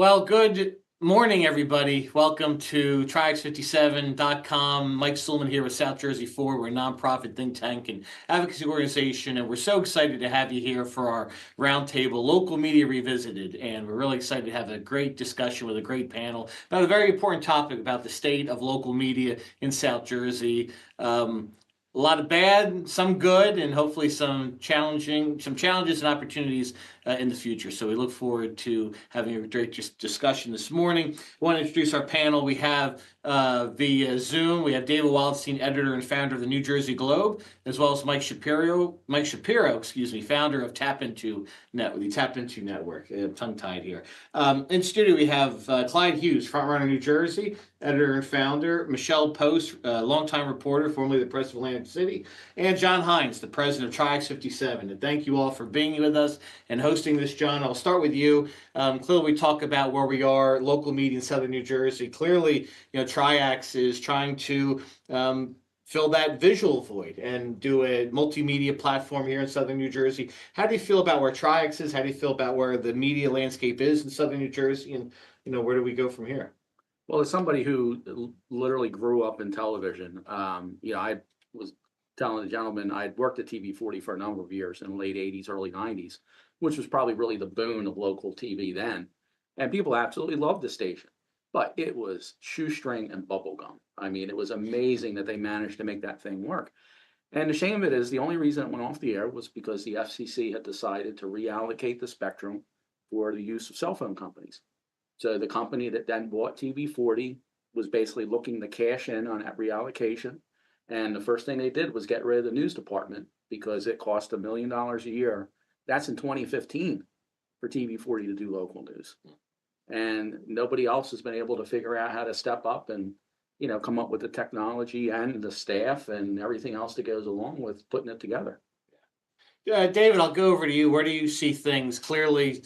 Well, good morning, everybody. Welcome to TriX57.com. Mike Suleiman here with South Jersey 4. We're a nonprofit think tank and advocacy organization, and we're so excited to have you here for our roundtable, Local Media Revisited. And we're really excited to have a great discussion with a great panel about a very important topic about the state of local media in South Jersey. A lot of bad, some good, and hopefully some challenges and opportunities in the future. So we look forward to having a great discussion this morning. I want to introduce our panel. We have via Zoom, we have David Wildstein, editor and founder of the New Jersey Globe, as well as Mike Shapiro, founder of Tap Into Network. Tongue-tied here. In studio, we have Clyde Hughes, frontrunner New Jersey, editor and founder, Michelle Post, longtime reporter, formerly the Press of Atlantic City, and John Hines, the president of TriX 57. And thank you all for being with us and hosting this, John. I'll start with you. Clearly, we talk about where we are, local media in Southern New Jersey. Clearly, TriX is trying to fill that visual void and do a multimedia platform here in Southern New Jersey. How do you feel about where TriX is? How do you feel about where the media landscape is in Southern New Jersey? And, where do we go from here? Well, as somebody who literally grew up in television, I was telling the gentleman I'd worked at TV40 for a number of years in the late 80s, early 90s, which was probably really the boon of local TV then. And people absolutely loved the station, but it was shoestring and bubblegum. I mean, it was amazing that they managed to make that thing work. And the shame of it is the only reason it went off the air was because the FCC had decided to reallocate the spectrum for the use of cell phone companies. So the company that then bought TV40 was basically looking to cash in on that reallocation. And the first thing they did was get rid of the news department because it cost $1 million a year. That's in 2015 for TV40 to do local news. And nobody else has been able to figure out how to step up and, come up with the technology and the staff and everything else that goes along with putting it together. David, I'll go over to you. Where do you see things? Clearly,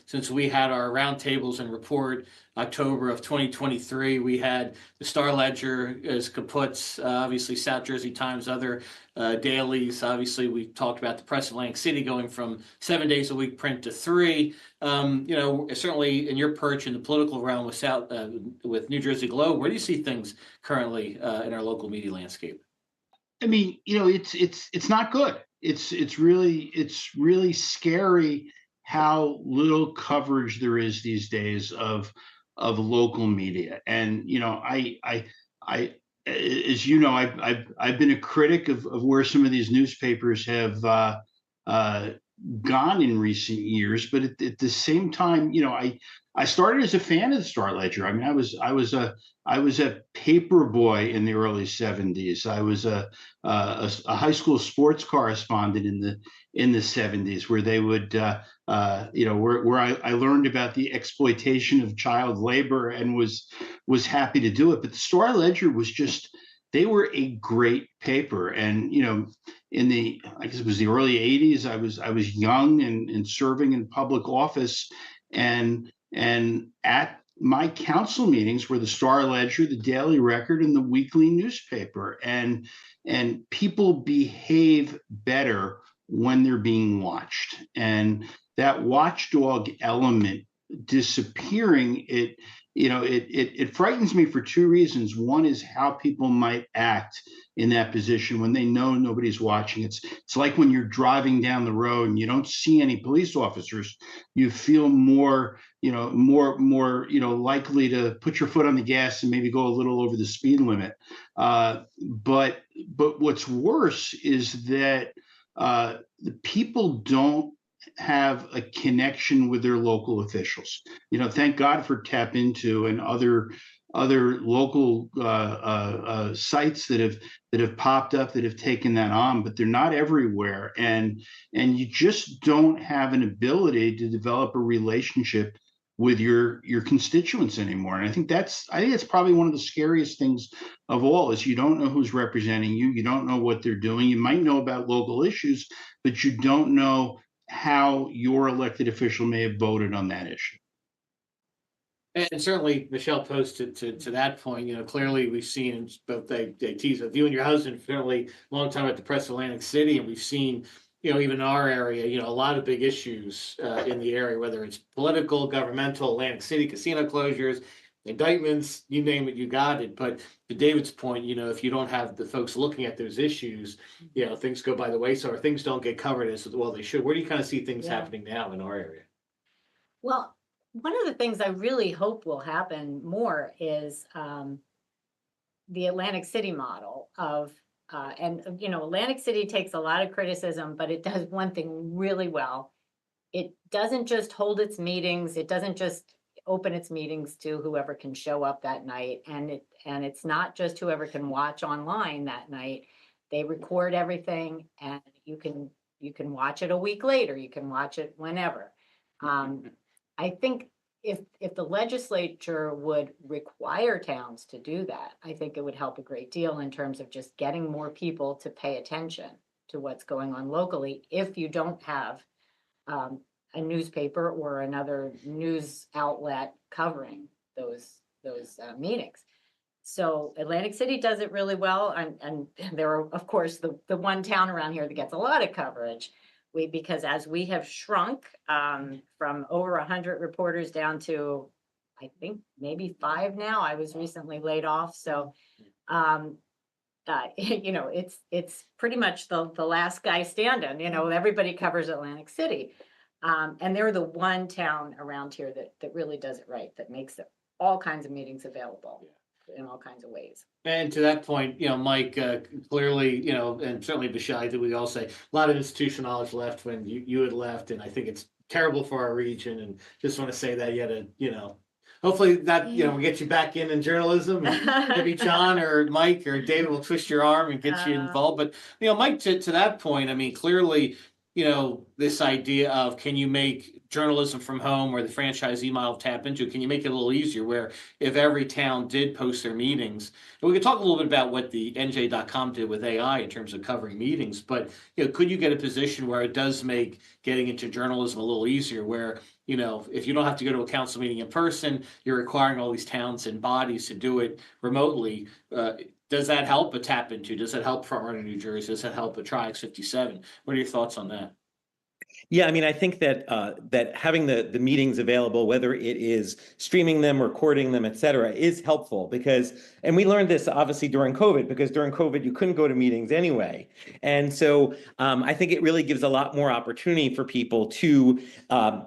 since we had our roundtables and report October of 2023, we had the Star Ledger as kaputs, obviously South Jersey Times, other dailies. Obviously, we talked about the Press of Atlantic City going from 7 days a week print to 3. Certainly in your perch in the political realm with New Jersey Globe, where do you see things currently in our local media landscape? I mean, it's not good. It's really scary how little coverage there is these days of local media. And I've been a critic of where some of these newspapers have gone in recent years, but at the same time, I started as a fan of the Star Ledger. I mean, I was a paper boy in the early 70s. I was a high school sports correspondent in the 70s, where they would where I learned about the exploitation of child labor and was happy to do it. But the Star Ledger was they were a great paper. And I guess it was the early 80s, I was young and serving in public office, and at my council meetings were the Star Ledger, the Daily Record, and the weekly newspaper. And people behave better when they're being watched. And that watchdog element disappearing, it frightens me for two reasons. One is how people might act in that position when they know nobody's watching. It's like when you're driving down the road and you don't see any police officers, you feel more likely to put your foot on the gas and maybe go a little over the speed limit. But what's worse is that the people don't have a connection with their local officials. Thank God for Tap Into and other local sites that have popped up that have taken that on, but they're not everywhere, and you just don't have an ability to develop a relationship with your constituents anymore. And I think that's probably one of the scariest things of all, is you don't know who's representing you. You don't know what they're doing. You might know about local issues, but you don't know how your elected official may have voted on that issue. And certainly, Michelle posted to that point. Clearly we've seen both they tease with you and your husband fairly long time at the Press of Atlantic City, and we've seen even in our area, a lot of big issues in the area, whether it's political, governmental, Atlantic City, casino closures, indictments, you name it, you got it. But to David's point, if you don't have the folks looking at those issues, things go by the wayside or things don't get covered as well they should. Where do you kind of see things happening now in our area? Well, one of the things I really hope will happen more is the Atlantic City model of, Atlantic City takes a lot of criticism, but it does one thing really well. It doesn't just hold its meetings. It doesn't just open its meetings to whoever can show up that night. And it's not just whoever can watch online that night. They record everything, and you can watch it a week later. You can watch it whenever. I think if the legislature would require towns to do that, I think it would help a great deal in terms of just getting more people to pay attention to what's going on locally. If you don't have a newspaper or another news outlet covering those meetings. So Atlantic City does it really well, and there are, of course, the one town around here that gets a lot of coverage. Because as we have shrunk from over 100 reporters down to, I think, maybe 5 now. I was recently laid off, so it's pretty much the last guy standing. Everybody covers Atlantic City, and they're the one town around here that really does it right, that makes all kinds of meetings available in all kinds of ways. And to that point, Mike, clearly, and certainly Bashai, that we all say, a lot of institutional knowledge left when you had left, and I think it's terrible for our region. And just want to say that you had hopefully that we get you back in journalism, and maybe John or Mike or David will twist your arm and get you involved. But Mike, to that point, I mean, clearly, this idea of can you make journalism from home or the franchisee model tap into, can you make it a little easier where if every town did post their meetings, and we could talk a little bit about what the NJ.com did with AI in terms of covering meetings, but could you get a position where it does make getting into journalism a little easier where if you don't have to go to a council meeting in person, you're requiring all these towns and bodies to do it remotely. Does that help a tap into? Does that help Front Runner New Jersey? Does that help a Tri-X 57? What are your thoughts on that? Yeah, I mean, I think that that having the meetings available, whether it is streaming them, recording them, et cetera, is helpful because, and we learned this obviously during COVID, because during COVID, you couldn't go to meetings anyway. And so I think it really gives a lot more opportunity for people to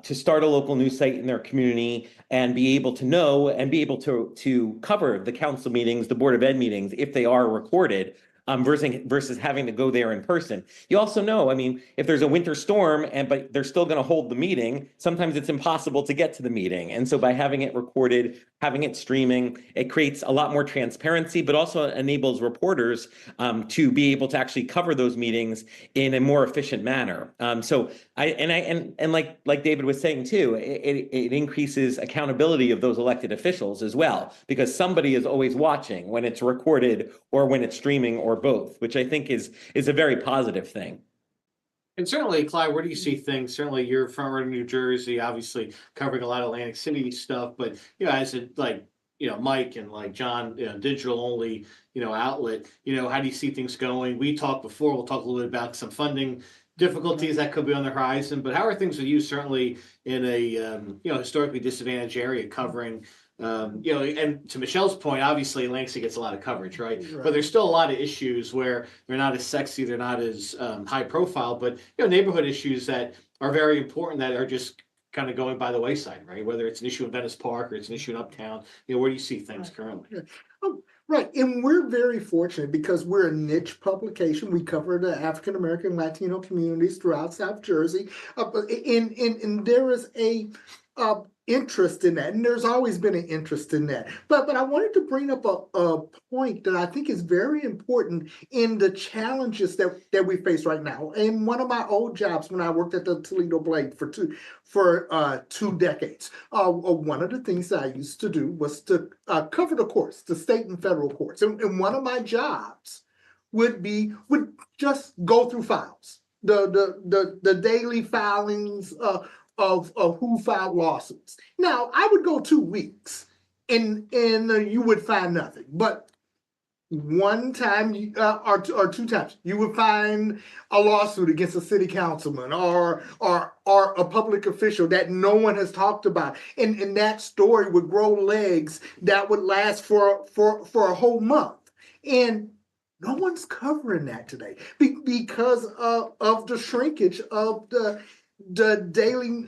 start a local news site in their community and be able to know and be able to cover the council meetings, the Board of Ed meetings, if they are recorded. Versus having to go there in person. You also know, I mean, if there's a winter storm but they're still going to hold the meeting, sometimes it's impossible to get to the meeting. And so by having it recorded, having it streaming, it creates a lot more transparency, but also enables reporters to be able to actually cover those meetings in a more efficient manner. So like David was saying too, it increases accountability of those elected officials as well, because somebody is always watching when it's recorded or when it's streaming or both, which I think is a very positive thing. And certainly, Clyde, where do you see things? Certainly, you're from New Jersey, obviously covering a lot of Atlantic City stuff, but as a Mike and like John, digital only, outlet, how do you see things going? We talked before, we'll talk a little bit about some funding difficulties that could be on the horizon, but how are things with you certainly in a historically disadvantaged area covering and to Michelle's point, obviously Atlantic City gets a lot of coverage, right? But there's still a lot of issues where they're not as sexy, they're not as high profile, but neighborhood issues that are very important that are just kind of going by the wayside, right? Whether it's an issue in Venice Park or it's an issue in Uptown, where do you see things currently? Right, and we're very fortunate because we're a niche publication. We cover the African American Latino communities throughout South Jersey, and there is a interest in that, and there's always been an interest in that. But I wanted to bring up a point that I think is very important in the challenges that we face right now. In one of my old jobs, when I worked at the Toledo Blade for 2 decades, one of the things that I used to do was to cover the courts, the state and federal courts, and one of my jobs would just go through files, the daily filings of who filed lawsuits. Now, I would go 2 weeks and you would find nothing. But one time or two times you would find a lawsuit against a city councilman or a public official that no one has talked about, and that story would grow legs that would last for a whole month, and no one's covering that today because of the shrinkage of the daily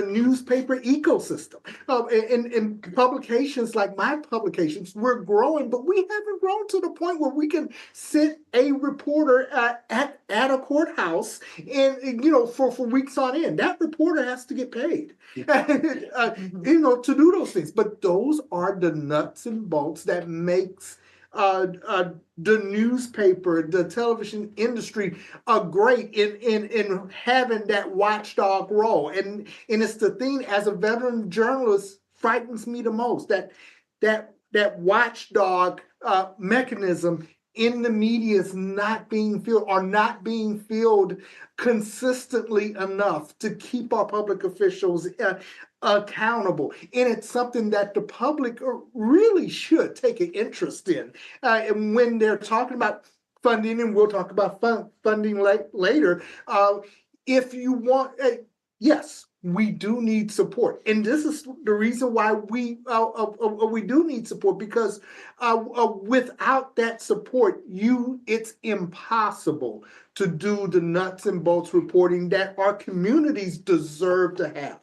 newspaper ecosystem. And publications like my publications, we're growing, but we haven't grown to the point where we can sit a reporter at a courthouse and for weeks on end. That reporter has to get paid, to do those things. But those are the nuts and bolts that makes the newspaper, the television industry are great in having that watchdog role. And it's the thing, as a veteran journalist, frightens me the most, that watchdog mechanism in the media is not being filled consistently enough to keep our public officials accountable. And it's something that the public really should take an interest in. And when they're talking about funding, and we'll talk about funding later, if you want, yes, we do need support. And this is the reason why we do need support, because without that support, it's impossible to do the nuts and bolts reporting that our communities deserve to have.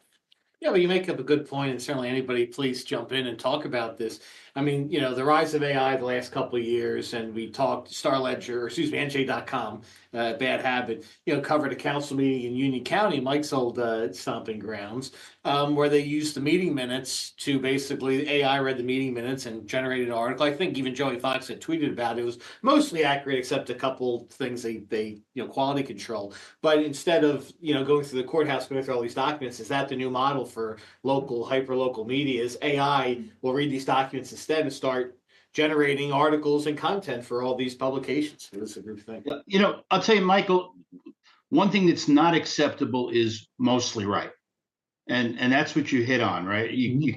Yeah, but you make up a good point, and certainly anybody, please jump in and talk about this. I mean, the rise of AI the last couple of years, and we talked NJ.com, bad habit, covered a council meeting in Union County, Mike's old stomping grounds, where they used the meeting minutes to basically, AI read the meeting minutes and generated an article. I think even Joey Fox had tweeted about it. It was mostly accurate, except a couple things they quality control. But instead of, going through the courthouse, going through all these documents, is that the new model for local, hyper-local media? Is AI will read these documents instead and start generating articles and content for all these publications. It's a group thing. I'll tell you, Michael, one thing that's not acceptable is mostly right. And that's what you hit on, right? You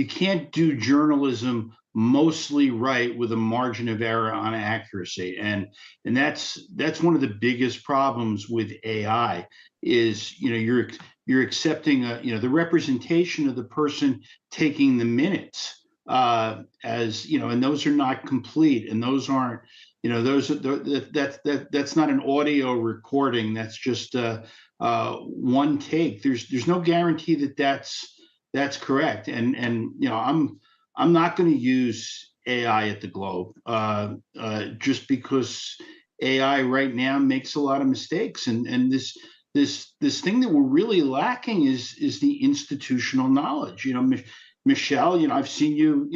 can't do journalism mostly right with a margin of error on accuracy. And that's one of the biggest problems with AI is, you're accepting the representation of the person taking the minutes as, and those are not complete, and those aren't, that's not an audio recording. That's just one take. There's no guarantee that that's correct. And I'm not going to use AI at the Globe just because AI right now makes a lot of mistakes. And this thing that we're really lacking is the institutional knowledge. Michelle, I've seen you,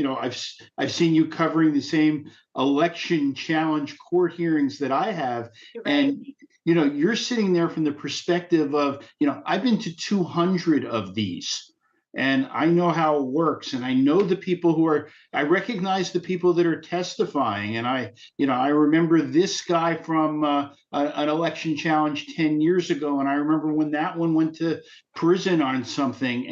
I've seen you covering the same election challenge court hearings that I have. Right. And you're sitting there from the perspective of, I've been to 200 of these, and I know how it works. And I know the people I recognize the people that are testifying. And I remember this guy from an election challenge 10 years ago. And I remember when that one went to prison on something,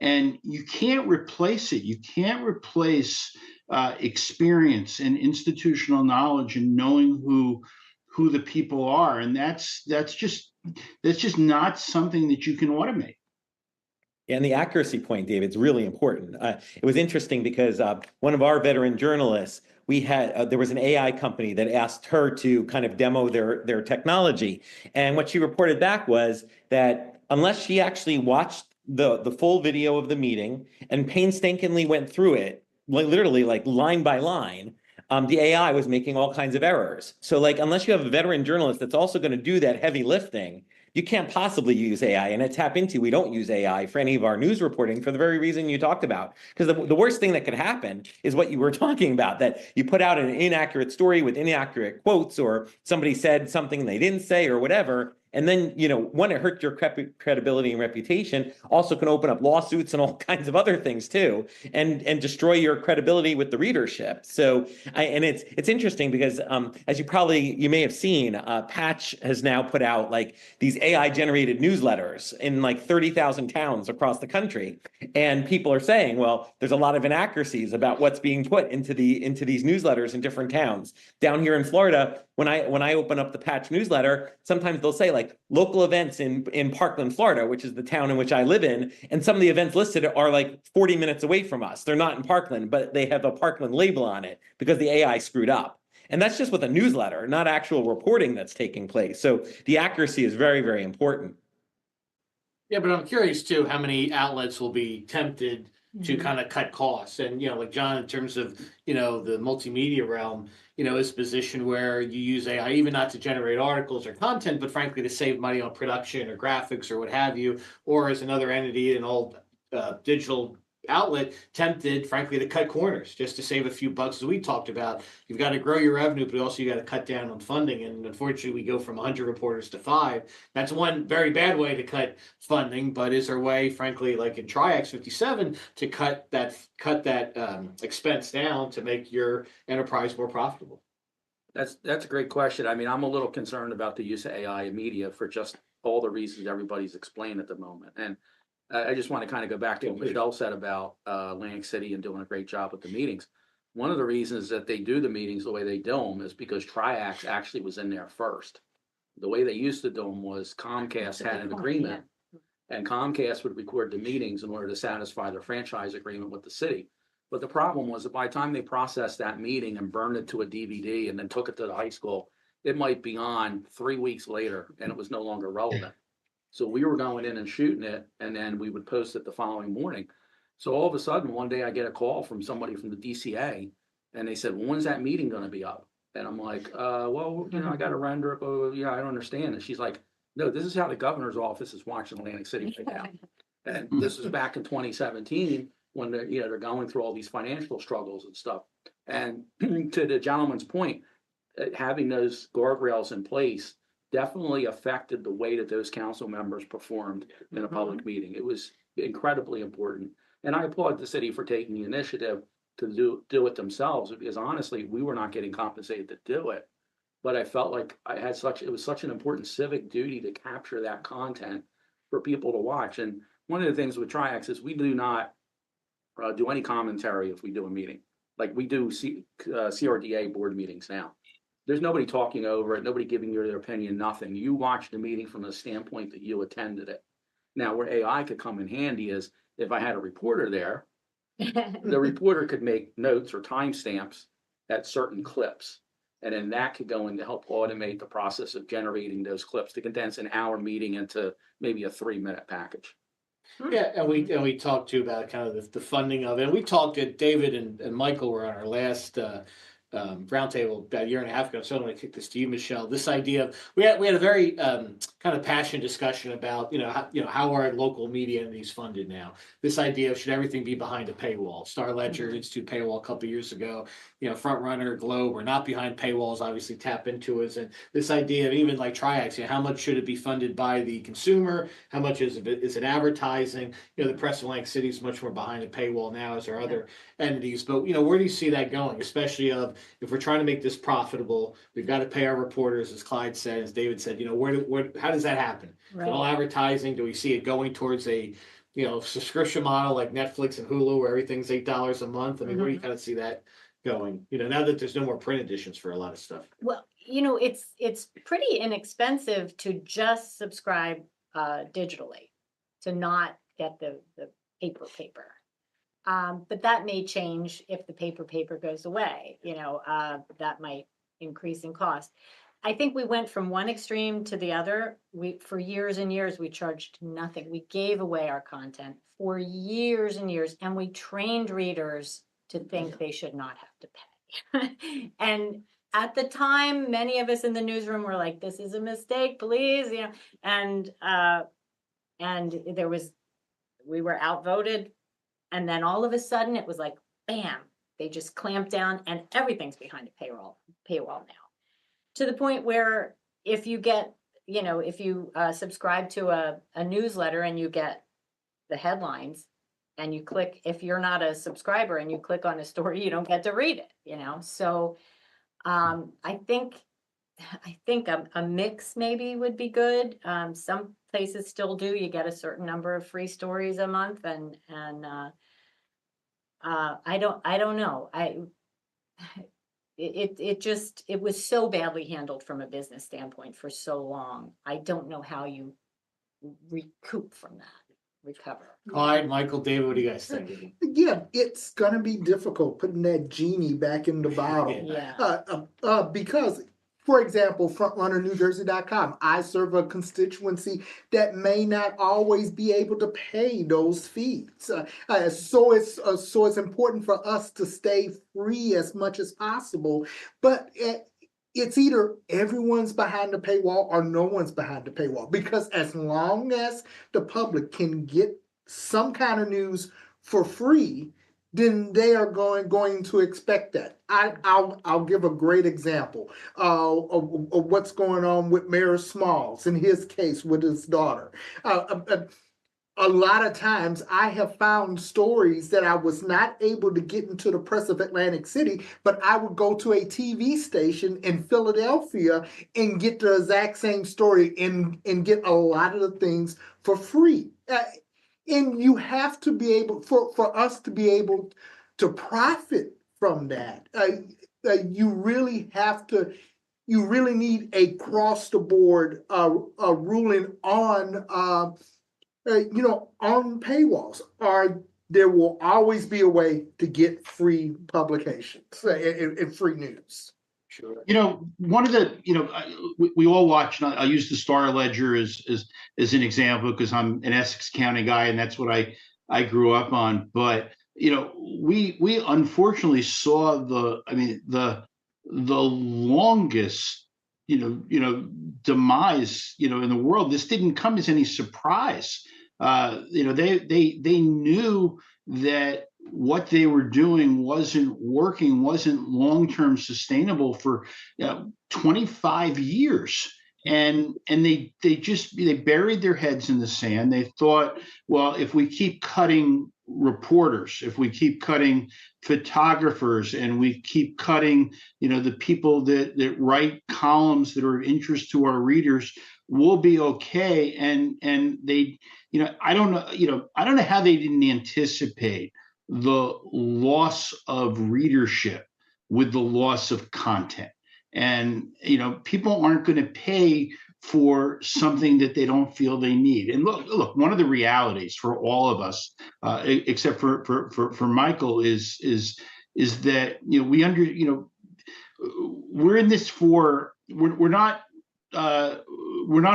and you can't replace it. You can't replace experience and institutional knowledge and knowing who the people are. And that's just not something that you can automate. And the accuracy point, David, is really important. It was interesting because one of our veteran journalists, there was an AI company that asked her to kind of demo their technology. And what she reported back was that unless she actually watched the full video of the meeting and painstakingly went through it, literally like line by line, the AI was making all kinds of errors. So unless you have a veteran journalist that's also going to do that heavy lifting, you can't possibly use AI. And at Tap Into, we don't use AI for any of our news reporting for the very reason you talked about. Because the worst thing that could happen is what you were talking about, that you put out an inaccurate story with inaccurate quotes, or somebody said something they didn't say or whatever, And then, one, it hurts your credibility and reputation, also can open up lawsuits and all kinds of other things too, and destroy your credibility with the readership. So, and it's interesting because as you may have seen, Patch has now put out like these AI generated newsletters in like 30,000 towns across the country. And people are saying, well, there's a lot of inaccuracies about what's being put into these newsletters in different towns. Down here in Florida, when I open up the Patch newsletter, sometimes they'll say like local events in Parkland, Florida, which is the town in which I live in, and some of the events listed are like 40 minutes away from us. They're not in Parkland, but they have a Parkland label on it because the AI screwed up. And that's just with a newsletter, not actual reporting that's taking place. So the accuracy is very, very important. Yeah, but I'm curious too, how many outlets will be tempted to kind of cut costs. And, like John, in terms of, the multimedia realm, is a position where you use AI, even not to generate articles or content, but frankly, to save money on production or graphics or what have you, or as another entity, an old digital outlet, tempted, frankly, to cut corners just to save a few bucks. As we talked about, you've got to grow your revenue, but also you got to cut down on funding. And unfortunately, we go from 100 reporters to 5. That's one very bad way to cut funding. But is there a way, frankly, like in Triax 57, to cut that expense down to make your enterprise more profitable? That's a great question. I mean, I'm a little concerned about the use of AI in media for just all the reasons everybody's explained at the moment. And I just want to kind of go back to what Michelle said about Atlantic City and doing a great job with the meetings. One of the reasons that they do the meetings the way they do them is because Triax actually was in there first. The way they used to do them was Comcast had an agreement, and Comcast would record the meetings in order to satisfy their franchise agreement with the city. But the problem was that by the time they processed that meeting and burned it to a DVD and then took it to the high school, it might be on 3 weeks later and it was no longer relevant. So we were going in and shooting it, and then we would post it the following morning. So all of a sudden, one day I get a call from somebody from the DCA, and they said, well, when's that meeting going to be up? And I'm like, well, I got to render it. But yeah, I don't understand. And she's like, no, this is how the governor's office is watching Atlantic City right now. And this is back in 2017 when they're going through all these financial struggles and stuff. And to the gentleman's point, having those guardrails in place definitely affected the way that those council members performed in a public meeting. It was incredibly important. And I applaud the city for taking the initiative to do it themselves, because honestly, we were not getting compensated to do it. But I felt like it was such an important civic duty to capture that content for people to watch. And one of the things with Triax is we do not do any commentary if we do a meeting. Like we do CRDA board meetings now. There's nobody talking over it, nobody giving you their opinion, nothing. You watch the meeting from the standpoint that you attended it. Now, where AI could come in handy is if I had a reporter there, the reporter could make notes or timestamps at certain clips. And then that could go in to help automate the process of generating those clips to condense an hour meeting into maybe a 3-minute package. Yeah, and we talked too about kind of the funding of it. And we talked to David and Michael were on our last roundtable about a year and a half ago. So I'm going to kick this to you, Michelle. This idea of we had a very kind of passionate discussion about how are local media entities funded now. This idea of should everything be behind a paywall? Star Ledger Institute paywall a couple of years ago. Front Runner, Globe are not behind paywalls. Obviously, tap into it. And this idea of even like Triax, how much should it be funded by the consumer? How much is it advertising? The Press of Atlantic City is much more behind a paywall now as there are other entities. But where do you see that going? Especially if we're trying to make this profitable, we've got to pay our reporters, as Clyde said, as David said. How does that happen? Right. All advertising? Do we see it going towards a subscription model like Netflix and Hulu, where everything's $8 a month? I mean, where do you kind of see that going? Now that there's no more print editions for a lot of stuff. Well, it's pretty inexpensive to just subscribe digitally, to not get the paper. But that may change if the paper goes away. That might increase in cost. I think we went from one extreme to the other. For years and years, we charged nothing. We gave away our content for years and years, and we trained readers to think they should not have to pay. And at the time, many of us in the newsroom were like, "This is a mistake, please," and we were outvoted. And then all of a sudden it was like, bam, they just clamped down and everything's behind a paywall now. To the point where if you get if you subscribe to a newsletter and you get the headlines and you click, if you're not a subscriber and you click on a story, you don't get to read it. So I think a mix maybe would be good. Some places still do. You get a certain number of free stories a month, and I don't know. It was so badly handled from a business standpoint for so long. I don't know how you recoup from that, recover. Clyde, Michael, David, what do you guys think? Yeah, it's gonna be difficult putting that genie back in the bottle. Yeah. Because, for example, frontrunnerNewJersey.com, I serve a constituency that may not always be able to pay those fees. So it's important for us to stay free as much as possible. But it's either everyone's behind the paywall or no one's behind the paywall. Because as long as the public can get some kind of news for free, then they are going to expect that. I'll give a great example of what's going on with Mayor Smalls in his case with his daughter. A lot of times I have found stories that I was not able to get into the press of Atlantic City, but I would go to a TV station in Philadelphia and get the exact same story and get a lot of the things for free. And you have to be able, for us to be able to profit from that, you really need a cross the board ruling on on paywalls, or there will always be a way to get free publications and free news. Sure. One of the, we all watch, and I'll use the Star Ledger as an example because I'm an Essex County guy and that's what I grew up on. But, we unfortunately saw the longest, demise, in the world. This didn't come as any surprise. They knew that what they were doing wasn't working, wasn't long-term sustainable for 25 years. And they buried their heads in the sand. They thought, well, if we keep cutting reporters, if we keep cutting photographers, and we keep cutting, the people that write columns that are of interest to our readers, we'll be okay. And they, I don't know how they didn't anticipate the loss of readership with the loss of content. And, people aren't going to pay for something that they don't feel they need. And look, one of the realities for all of us, except for Michael, is that, we're in this we're not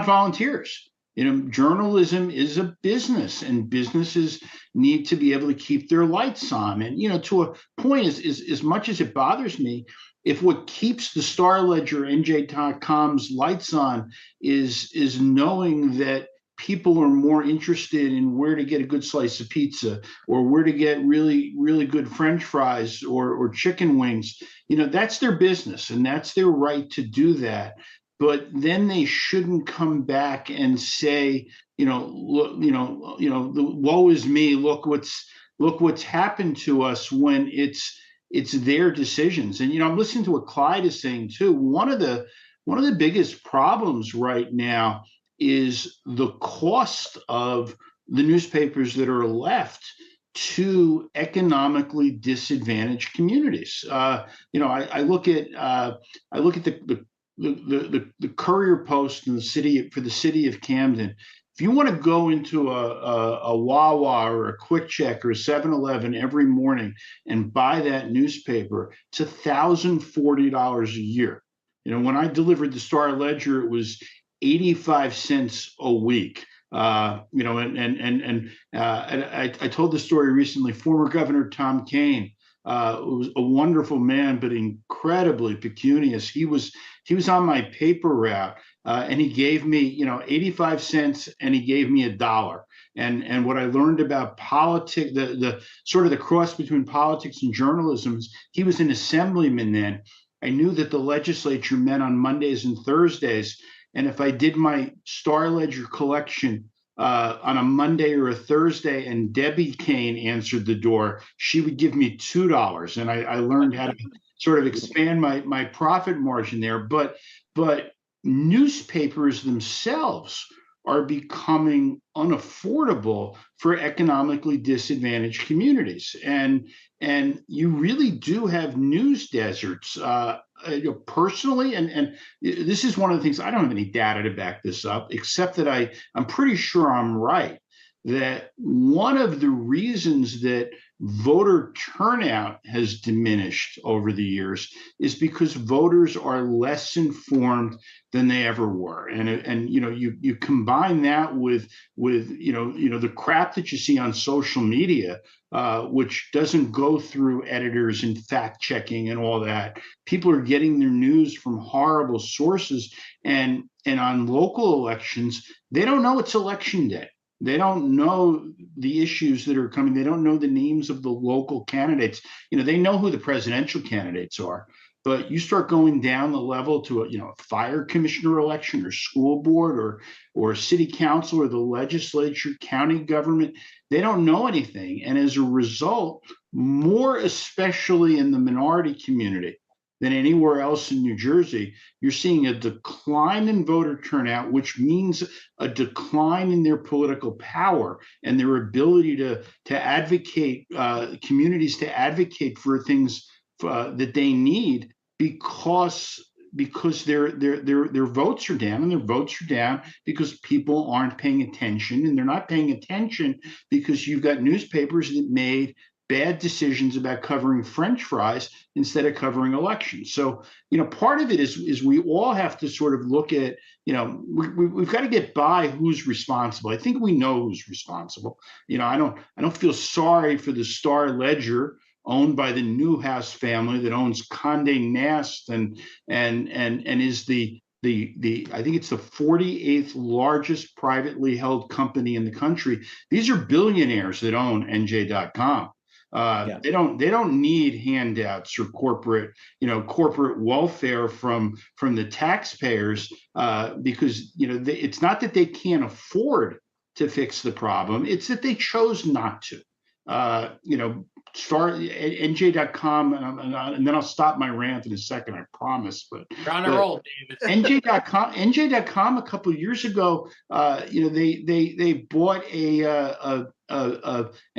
volunteers. Journalism is a business, and businesses need to be able to keep their lights on. And, to a point, as much as it bothers me, if what keeps the Star Ledger NJ.com's lights on is knowing that people are more interested in where to get a good slice of pizza, or where to get really, really good French fries or chicken wings, that's their business and that's their right to do that. But then they shouldn't come back and say, look, the woe is me. Look what's happened to us, when it's their decisions. And I'm listening to what Clyde is saying too. One of the biggest problems right now is the cost of the newspapers that are left to economically disadvantaged communities. I look at the Courier Post in the city of Camden. If you want to go into a Wawa or a Quick Check or a 7-Eleven every morning and buy that newspaper, it's $1,040 a year. When I delivered the Star Ledger, it was 85 cents a week. I told the story recently. Former Governor Tom Kean was a wonderful man, but incredibly pecunious. He was on my paper route, and he gave me, 85 cents, and he gave me $1. And what I learned about politics, the sort of the cross between politics and journalism, is he was an assemblyman then. I knew that the legislature met on Mondays and Thursdays, and if I did my Star Ledger collection on a Monday or a Thursday, and Debbie Kane answered the door, she would give me $2, and I learned how to sort of expand my profit margin there. But newspapers themselves are becoming unaffordable for economically disadvantaged communities, and you really do have news deserts. Personally, and this is one of the things, I don't have any data to back this up, except that I'm pretty sure I'm right, that one of the reasons that voter turnout has diminished over the years is because voters are less informed than they ever were. And you combine that with the crap that you see on social media, which doesn't go through editors and fact checking and all that. People are getting their news from horrible sources, and on local elections, they don't know it's election day. They don't know the issues that are coming. They don't know the names of the local candidates. They know who the presidential candidates are, but you start going down the level to a fire commissioner election, or school board, or city council, or the legislature, county government. They don't know anything. And as a result, more especially in the minority community than anywhere else in New Jersey, you're seeing a decline in voter turnout, which means a decline in their political power and their ability to advocate, communities to advocate for things that they need, because their votes are down, and their votes are down because people aren't paying attention, and they're not paying attention because you've got newspapers that made bad decisions about covering French fries instead of covering elections. So, part of it is we all have to sort of look at, we've got to get by who's responsible. I think we know who's responsible. I don't feel sorry for the Star Ledger, owned by the Newhouse family, that owns Condé Nast and is the I think it's the 48th largest privately held company in the country. These are billionaires that own NJ.com. They don't need handouts or corporate welfare from the taxpayers, because it's not that they can't afford to fix the problem, it's that they chose not to. Start NJ.com, and then I'll stop my rant in a second, I promise. But you're on a roll, David. NJ.com a couple of years ago, they bought an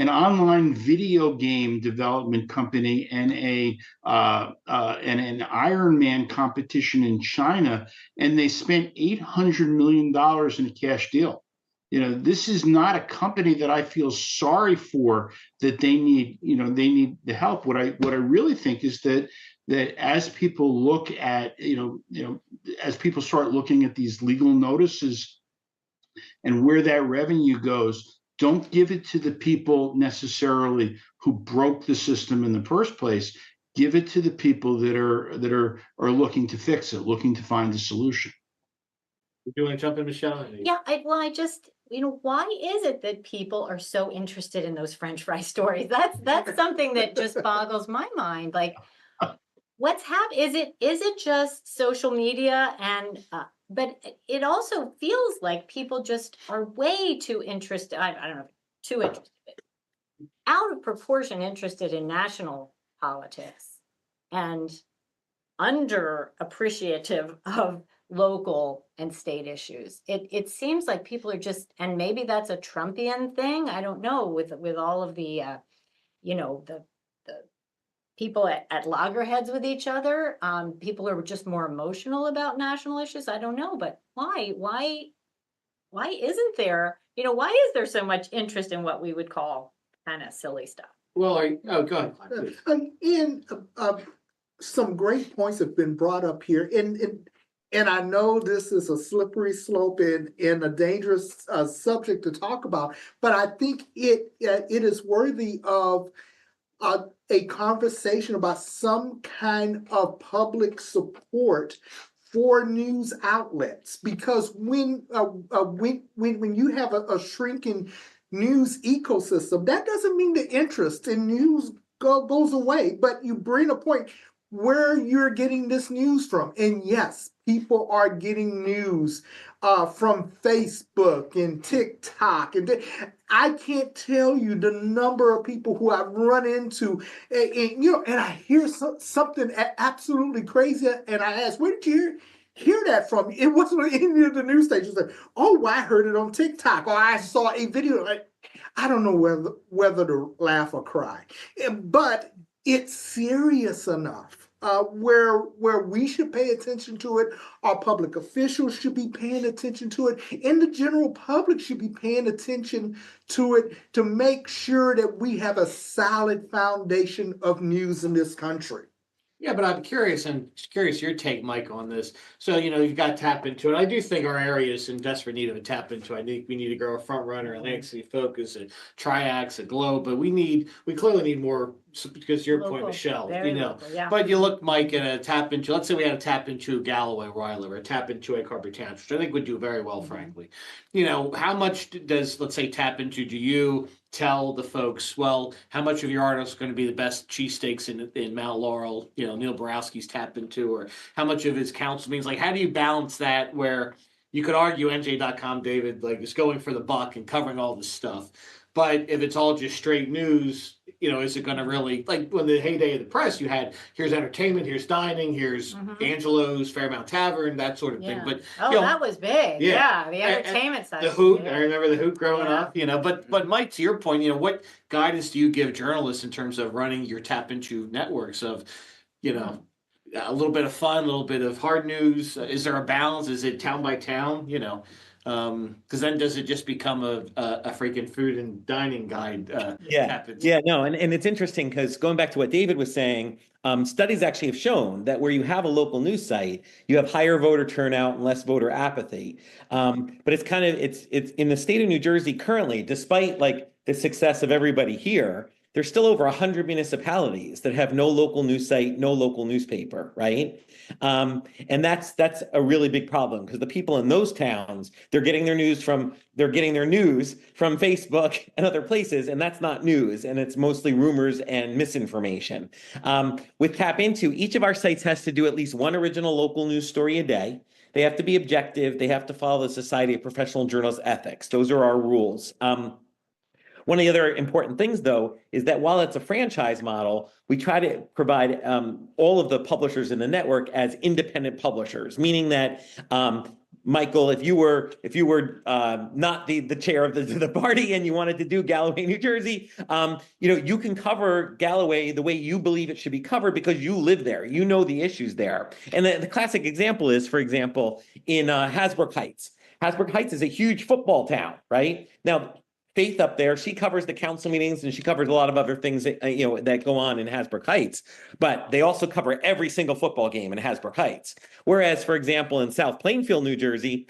online video game development company and an Ironman competition in China, and they spent $800 million in a cash deal. This is not a company that I feel sorry for, that they need the help. What I really think is that as people look at, as people start looking at these legal notices and where that revenue goes, don't give it to the people necessarily who broke the system in the first place. Give it to the people that are looking to fix it, looking to find a solution. Do you want to jump in, Michelle? Yeah, I just, why is it that people are so interested in those French fry stories? That's something that just boggles my mind. Like, what's happening? Is it just social media? And but it also feels like people just are way too interested. I don't know, too interested, out of proportion interested in national politics, and underappreciative of local and state issues. It seems like people are just, and maybe that's a Trumpian thing, I don't know, with all of the the people at loggerheads with each other. People are just more emotional about national issues. I don't know, but why isn't there, why is there so much interest in what we would call kind of silly stuff? Well, go ahead. And some great points have been brought up here, and I know this is a slippery slope and a dangerous subject to talk about, but I think it is worthy of a conversation about some kind of public support for news outlets, because when you have a shrinking news ecosystem, that doesn't mean the interest in news goes away. But you bring a point. where you're getting this news from. And yes, people are getting news from Facebook and TikTok. And I can't tell you the number of people who I've run into, and I hear something absolutely crazy, and I ask, where did you hear that from? It wasn't any of the news stations. Like, oh, well, I heard it on TikTok, or I saw a video. I don't know whether to laugh or cry, but it's serious enough where we should pay attention to it. Our public officials should be paying attention to it, and the general public should be paying attention to it to make sure that we have a solid foundation of news in this country. Yeah, but I'm curious, and curious your take, Mike, on this. So, you've got to tap into it. I do think our area is in desperate need of a tap into. I think we need to grow a front runner, Atlantic City Focus, a Triax, a Globe, but we clearly need more, because your point, Local, Michelle, very local, yeah. But you look, Mike, at a tap into, let's say we had a tap into Galloway where I live, or a tap into a Carpet Township, which I think would do very well, frankly. How much does, let's say, tap into, do you tell the folks, well, how much of your article is going to be the best cheesesteaks in Mount Laurel, Neil Borowski's tap into, or how much of his council means? Like, how do you balance that where you could argue NJ.com, David, like, is going for the buck and covering all this stuff? But if it's all just straight news, is it going to really, like when the heyday of the press, you had, here's entertainment, here's dining, here's Angelo's, Fairmount Tavern, that sort of thing. But that was big. Yeah, the entertainment side. The Hoot, I remember the Hoot growing up, but Mike, to your point, what guidance do you give journalists in terms of running your tap into networks of, a little bit of fun, a little bit of hard news? Is there a balance? Is it town by town? Because then does it just become a freaking food and dining guide? No, and it's interesting because going back to what David was saying, studies actually have shown that where you have a local news site, you have higher voter turnout and less voter apathy. But it's it's in the state of New Jersey currently, despite like the success of everybody here, there's still over 100 municipalities that have no local news site, no local newspaper, right? And that's a really big problem because the people in those towns, they're getting their news from Facebook and other places, and that's not news, and it's mostly rumors and misinformation. With Tap Into, each of our sites has to do at least one original local news story a day. They have to be objective. They have to follow the Society of Professional Journalists ethics. Those are our rules. One of the other important things, though, is that while it's a franchise model, we try to provide all of the publishers in the network as independent publishers, meaning that Michael, if you were not the chair of the party and you wanted to do Galloway, New Jersey, you can cover Galloway the way you believe it should be covered because you live there, you know the issues there. And the classic example is, for example, in Hasbrook Heights. Hasbrook Heights is a huge football town, right? Now, Faith up there, she covers the council meetings and she covers a lot of other things that, that go on in Hasbrook Heights, but they also cover every single football game in Hasbrook Heights. Whereas, for example, in South Plainfield, New Jersey,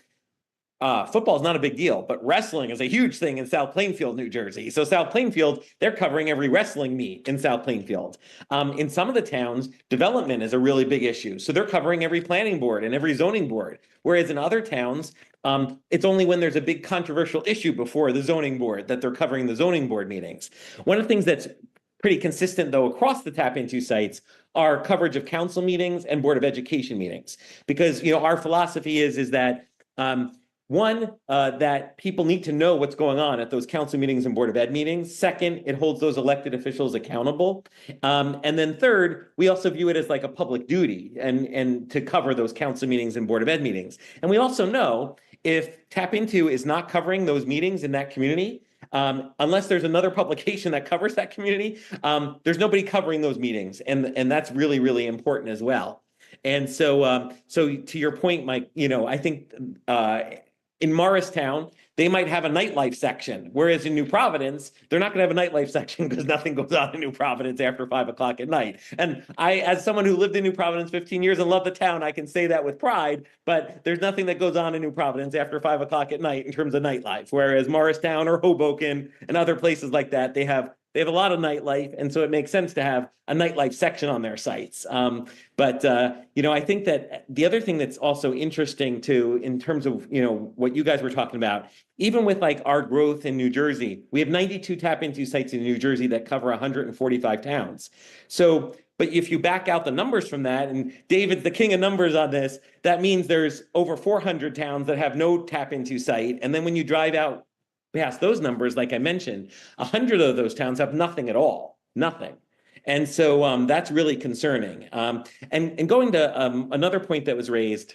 football is not a big deal, but wrestling is a huge thing in South Plainfield, New Jersey. So South Plainfield, they're covering every wrestling meet in South Plainfield. In some of the towns, development is a really big issue. So they're covering every planning board and every zoning board. Whereas in other towns, it's only when there's a big controversial issue before the zoning board that they're covering the zoning board meetings. One of the things that's pretty consistent, though, across the Tap Into sites are coverage of council meetings and Board of Education meetings. Because, our philosophy is that one, that people need to know what's going on at those council meetings and Board of Ed meetings. Second, it holds those elected officials accountable. And then third, we also view it as like a public duty and to cover those council meetings and Board of Ed meetings. And we also know if Tap Into is not covering those meetings in that community, unless there's another publication that covers that community, there's nobody covering those meetings. And that's really, really important as well. And so to your point, Mike, I think in Morristown, they might have a nightlife section, whereas in New Providence, they're not going to have a nightlife section because nothing goes on in New Providence after 5 o'clock at night. And I, as someone who lived in New Providence 15 years and loved the town, I can say that with pride, but there's nothing that goes on in New Providence after 5 o'clock at night in terms of nightlife, whereas Morristown or Hoboken and other places like that, they have a lot of nightlife, and so it makes sense to have a nightlife section on their sites. But I think that the other thing that's also interesting too, in terms of what you guys were talking about, even with like our growth in New Jersey, we have 92 Tap Into sites in New Jersey that cover 145 towns. So But if you back out the numbers from that, and David's the king of numbers on this, that means there's over 400 towns that have no tap into site. And then when you drive out past those numbers, like I mentioned, 100 of those towns have nothing at all, nothing. And so that's really concerning. And going to another point that was raised,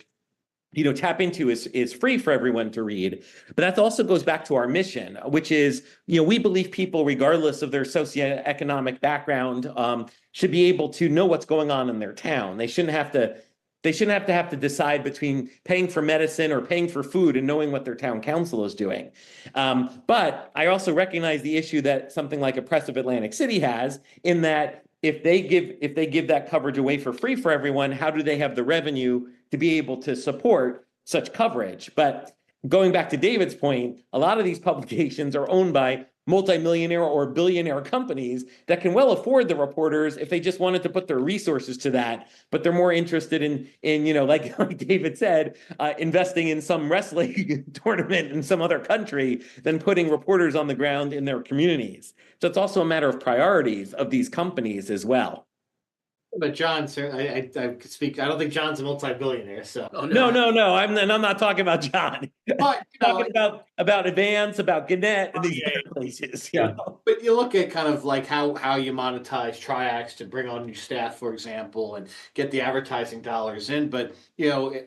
Tap Into is free for everyone to read, but that also goes back to our mission, which is, we believe people, regardless of their socioeconomic background, should be able to know what's going on in their town. They shouldn't have to decide between paying for medicine or paying for food and knowing what their town council is doing. But I also recognize the issue that something like Oppressive Atlantic City has, in that if they give that coverage away for free for everyone, how do they have the revenue to be able to support such coverage? But going back to David's point, a lot of these publications are owned by multimillionaire or billionaire companies that can well afford the reporters if they just wanted to put their resources to that, but they're more interested in like David said, investing in some wrestling tournament in some other country than putting reporters on the ground in their communities. So it's also a matter of priorities of these companies as well. But John, sir, I could speak. I don't think John's a multi-billionaire. So no. I'm not talking about John. But talking about Advance, about Gannett, and these other places. But you look at kind of like how you monetize Triax to bring on new staff, for example, and get the advertising dollars in. But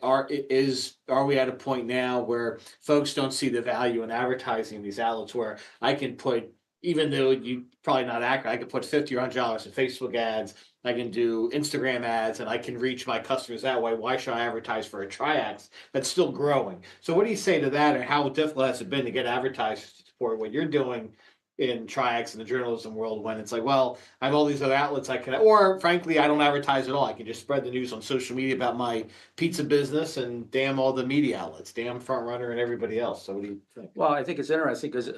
are we at a point now where folks don't see the value in advertising these outlets, where I can put, even though you probably not accurate, I could put $50 or $100 in Facebook ads. I can do Instagram ads, and I can reach my customers that way. Why should I advertise for a Triax that's still growing? So what do you say to that, and how difficult has it been to get advertisers to support what you're doing in Triax and the journalism world, when it's like, well, I have all these other outlets I can, or frankly, I don't advertise at all. I can just spread the news on social media about my pizza business, and damn all the media outlets, damn Front Runner and everybody else. So what do you think? Well, I think it's interesting because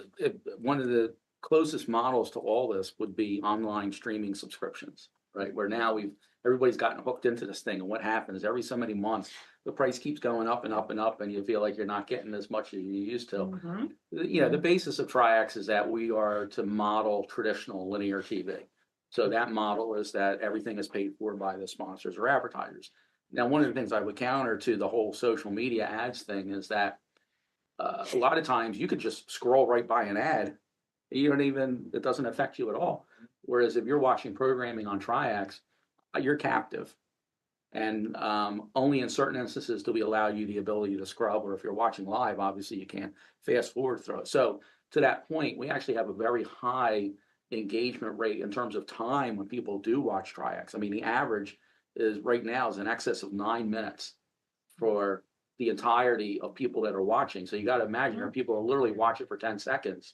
one of the closest models to all this would be online streaming subscriptions. Right, where now everybody's gotten hooked into this thing, and what happens every so many months, the price keeps going up and up and up, and you feel like you're not getting as much as you used to. Mm-hmm. The basis of Triax is that we are to model traditional linear TV. So that model is that everything is paid for by the sponsors or advertisers. Now, one of the things I would counter to the whole social media ads thing is that a lot of times you could just scroll right by an ad. It doesn't affect you at all. Whereas if you're watching programming on Triax, you're captive. And only in certain instances do we allow you the ability to scrub, or if you're watching live, obviously you can't fast forward through it. So to that point, we actually have a very high engagement rate in terms of time when people do watch Triax. I mean, the average is right now is in excess of 9 minutes for the entirety of people that are watching. So you got to imagine there are people who literally watch it for 10 seconds.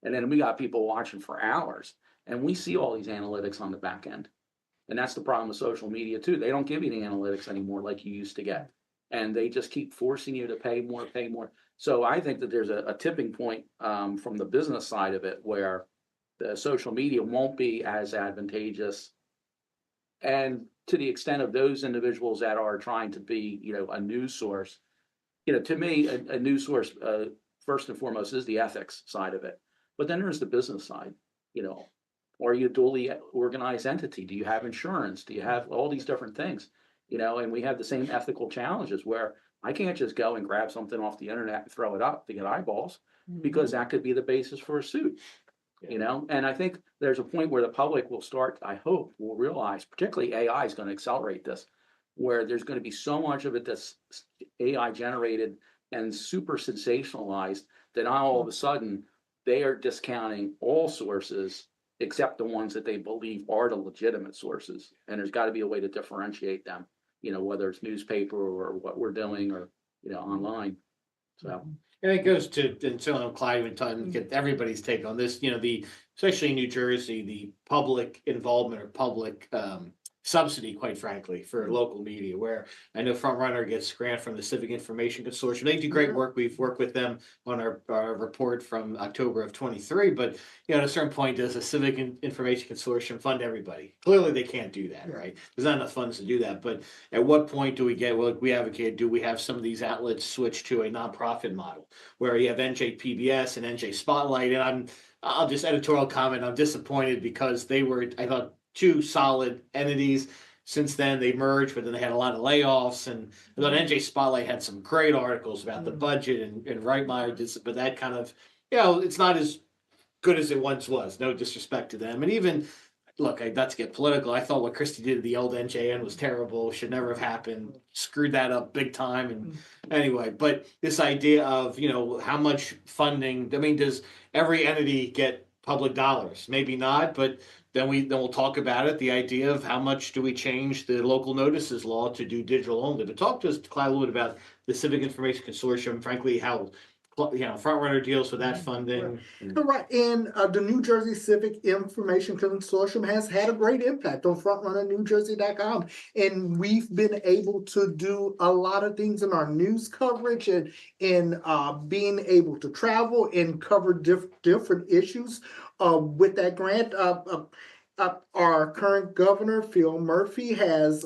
And then we got people watching for hours. And we see all these analytics on the back end. And that's the problem with social media too. They don't give you the analytics anymore like you used to get. And they just keep forcing you to pay more, pay more. So I think that there's a tipping point from the business side of it, where the social media won't be as advantageous. And to the extent of those individuals that are trying to be, a news source, to me, a news source, first and foremost, is the ethics side of it. But then there's the business side. Are you a duly organized entity? Do you have insurance? Do you have all these different things? And we have the same ethical challenges where I can't just go and grab something off the internet and throw it up to get eyeballs, because that could be the basis for a suit. And I think there's a point where the public will start, I hope, will realize, particularly AI is going to accelerate this, where there's going to be so much of it that's AI generated and super sensationalized that now all of a sudden they are discounting all sources except the ones that they believe are the legitimate sources. And there's got to be a way to differentiate them, whether it's newspaper or what we're doing or, online. So. And it goes to, and so Clyde would tell get everybody's take on this, especially in New Jersey, the public involvement or public subsidy, quite frankly, for local media, where I know Front Runner gets grant from the Civic Information Consortium. They do great work. We've worked with them on our report from October of 23, but at a certain point, does the Civic Information Consortium fund everybody? Clearly they can't do that, right? There's not enough funds to do that. But at what point do we get, well, we advocate, do we have some of these outlets switch to a nonprofit model where you have NJPBS and NJ Spotlight? And I'll just editorial comment, I'm disappointed because I thought two solid entities. Since then, they merged, but then they had a lot of layoffs. And then NJ Spotlight had some great articles about the budget, and Reitmeyer did, but that kind of, it's not as good as it once was. No disrespect to them. And even, look, not to get political, I thought what Christie did to the old NJN was terrible, should never have happened, screwed that up big time. And anyway, but this idea of, how much funding, I mean, does every entity get public dollars? Maybe not, but then we'll talk about it. The idea of how much do we change the local notices law to do digital only. But talk to us, Clyde, a little bit about the Civic Information Consortium, frankly, how Front Runner deals with that funding. Right, and the New Jersey Civic Information Consortium has had a great impact on frontrunnerNewJersey.com, and we've been able to do a lot of things in our news coverage and in being able to travel and cover different issues with that grant. Our current governor, Phil Murphy, has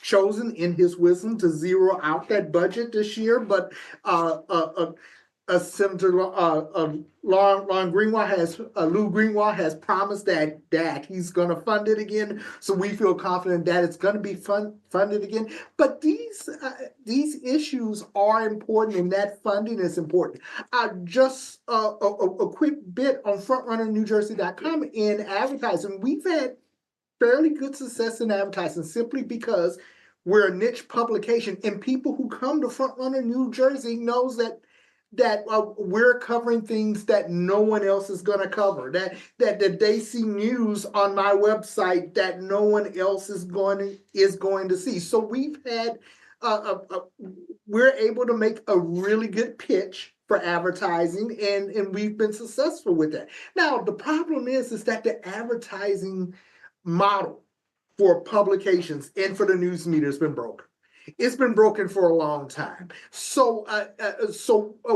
chosen in his wisdom to zero out that budget this year, but Senator Lou Greenwald has promised that he's going to fund it again. So we feel confident that it's going to be funded again. But these issues are important, and that funding is important. Just a quick bit on FrontRunnerNewJersey.com in advertising. We've had fairly good success in advertising simply because we're a niche publication, and people who come to Front Runner New Jersey knows that we're covering things that no one else is going to cover, that they see news on my website that no one else is going to see. So we've had we're able to make a really good pitch for advertising, and we've been successful with that. Now the problem is that the advertising model for publications and for the news media has been broken. It's been broken for a long time. So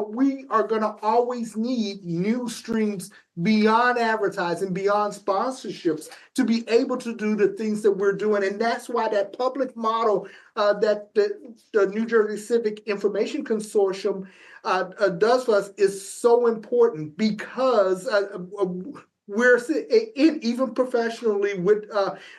we are going to always need news streams beyond advertising, beyond sponsorships, to be able to do the things that we're doing. And that's why that public model that the New Jersey Civic Information Consortium does for us is so important, because we're in, even professionally with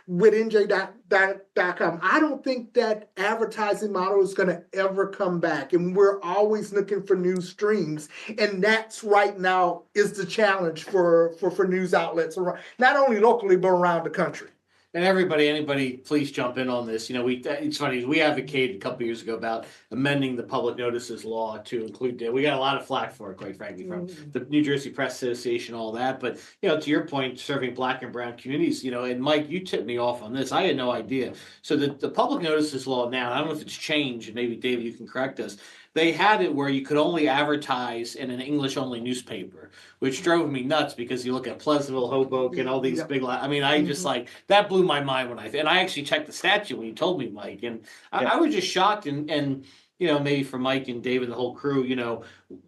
NJ.com. I don't think that advertising model is going to ever come back, and we're always looking for new streams. And that's right now is the challenge for news outlets around, not only locally but around the country. And anybody, please jump in on this. It's funny. We advocated a couple years ago about amending the public notices law to include. We got a lot of flack for it, quite frankly, from the New Jersey Press Association, all that. But to your point, serving Black and brown communities. And Mike, you tipped me off on this. I had no idea. So the public notices law now, I don't know if it's changed, and maybe David, you can correct us. They had it where you could only advertise in an English-only newspaper, which drove me nuts, because you look at Pleasantville, Hoboken, all these big. I mean, I just that blew my mind and I actually checked the statute when you told me, Mike, and I was just shocked. And maybe for Mike and David and the whole crew,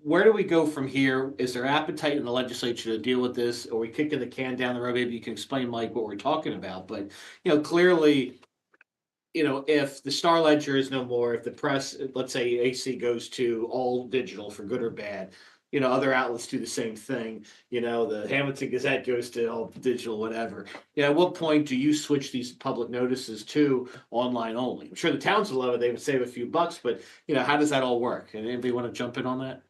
where do we go from here? Is there appetite in the legislature to deal with this, or are we kicking the can down the road? Maybe you can explain, Mike, what we're talking about. But clearly, if the Star Ledger is no more, if the press, let's say AC goes to all digital for good or bad, other outlets do the same thing. The Hamilton Gazette goes to all digital, whatever. At what point do you switch these public notices to online only? I'm sure the towns would love it. They would save a few bucks, but how does that all work? And anybody want to jump in on that?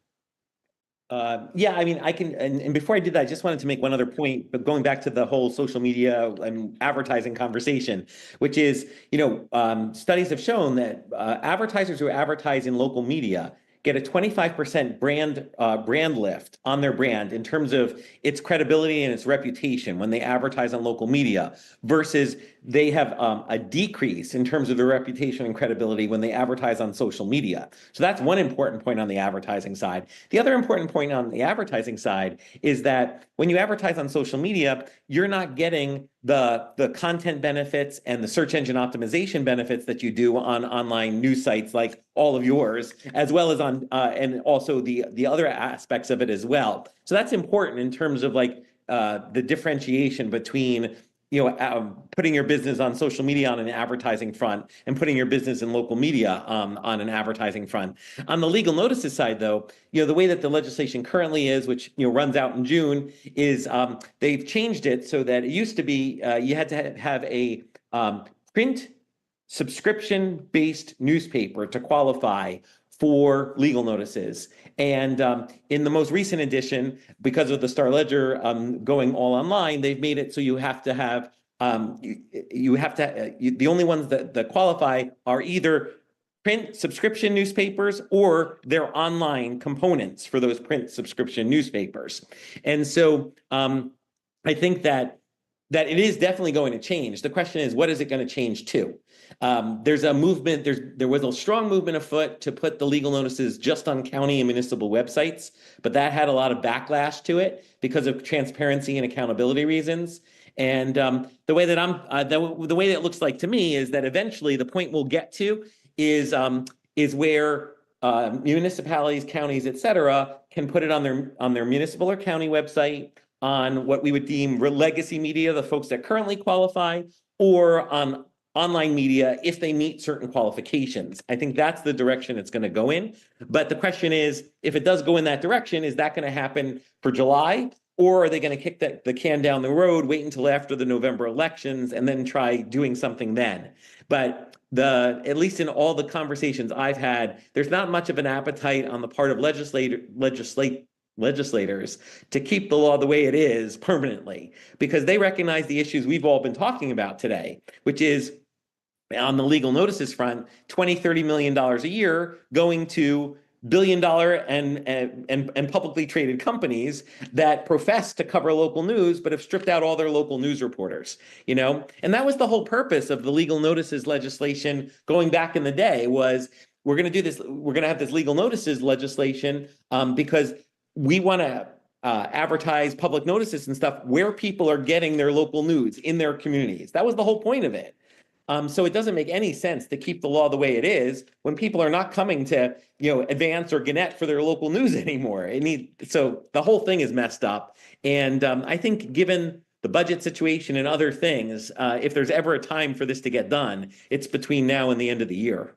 Yeah, I mean, I can, and before I did that, I just wanted to make one other point, but going back to the whole social media and advertising conversation, which is, studies have shown that advertisers who advertise in local media get a 25% brand lift on their brand in terms of its credibility and its reputation when they advertise on local media, versus they have a decrease in terms of their reputation and credibility when they advertise on social media. So that's one important point on the advertising side. The other important point on the advertising side is that when you advertise on social media, you're not getting the content benefits and the search engine optimization benefits that you do on online news sites like all of yours, as well as on and also the other aspects of it as well. So that's important in terms of the differentiation between putting your business on social media on an advertising front and putting your business in local media on an advertising front. On the legal notices side, though, the way that the legislation currently is, which runs out in June, is they've changed it so that it used to be you had to have a print subscription-based newspaper to qualify for legal notices. And in the most recent edition, because of the Star Ledger going all online, they've made it so you have to have the only ones that qualify are either print subscription newspapers or their online components for those print subscription newspapers. And so I think that it is definitely going to change. The question is, what is it going to change to? There's a movement, there was a strong movement afoot to put the legal notices just on county and municipal websites, but that had a lot of backlash to it because of transparency and accountability reasons. And the way that the way that it looks like to me is that eventually the point we'll get to is where municipalities, counties, et cetera, can put it on their municipal or county website, on what we would deem legacy media, the folks that currently qualify, or on online media if they meet certain qualifications. I think that's the direction it's going to go in. But the question is, if it does go in that direction, is that going to happen for July? Or are they going to kick the can down the road, wait until after the November elections, and then try doing something then? But at least in all the conversations I've had, there's not much of an appetite on the part of legislators to keep the law the way it is permanently, because they recognize the issues we've all been talking about today, which is on the legal notices front, $20-30 million a year going to billion-dollar and publicly traded companies that profess to cover local news, but have stripped out all their local news reporters, And that was the whole purpose of the legal notices legislation going back in the day, was we're going to do this, we're going to have this legal notices legislation because we want to advertise public notices and stuff where people are getting their local news in their communities. That was the whole point of it. So it doesn't make any sense to keep the law the way it is when people are not coming to, Advance or Gannett for their local news anymore. So the whole thing is messed up. And I think given the budget situation and other things, if there's ever a time for this to get done, it's between now and the end of the year.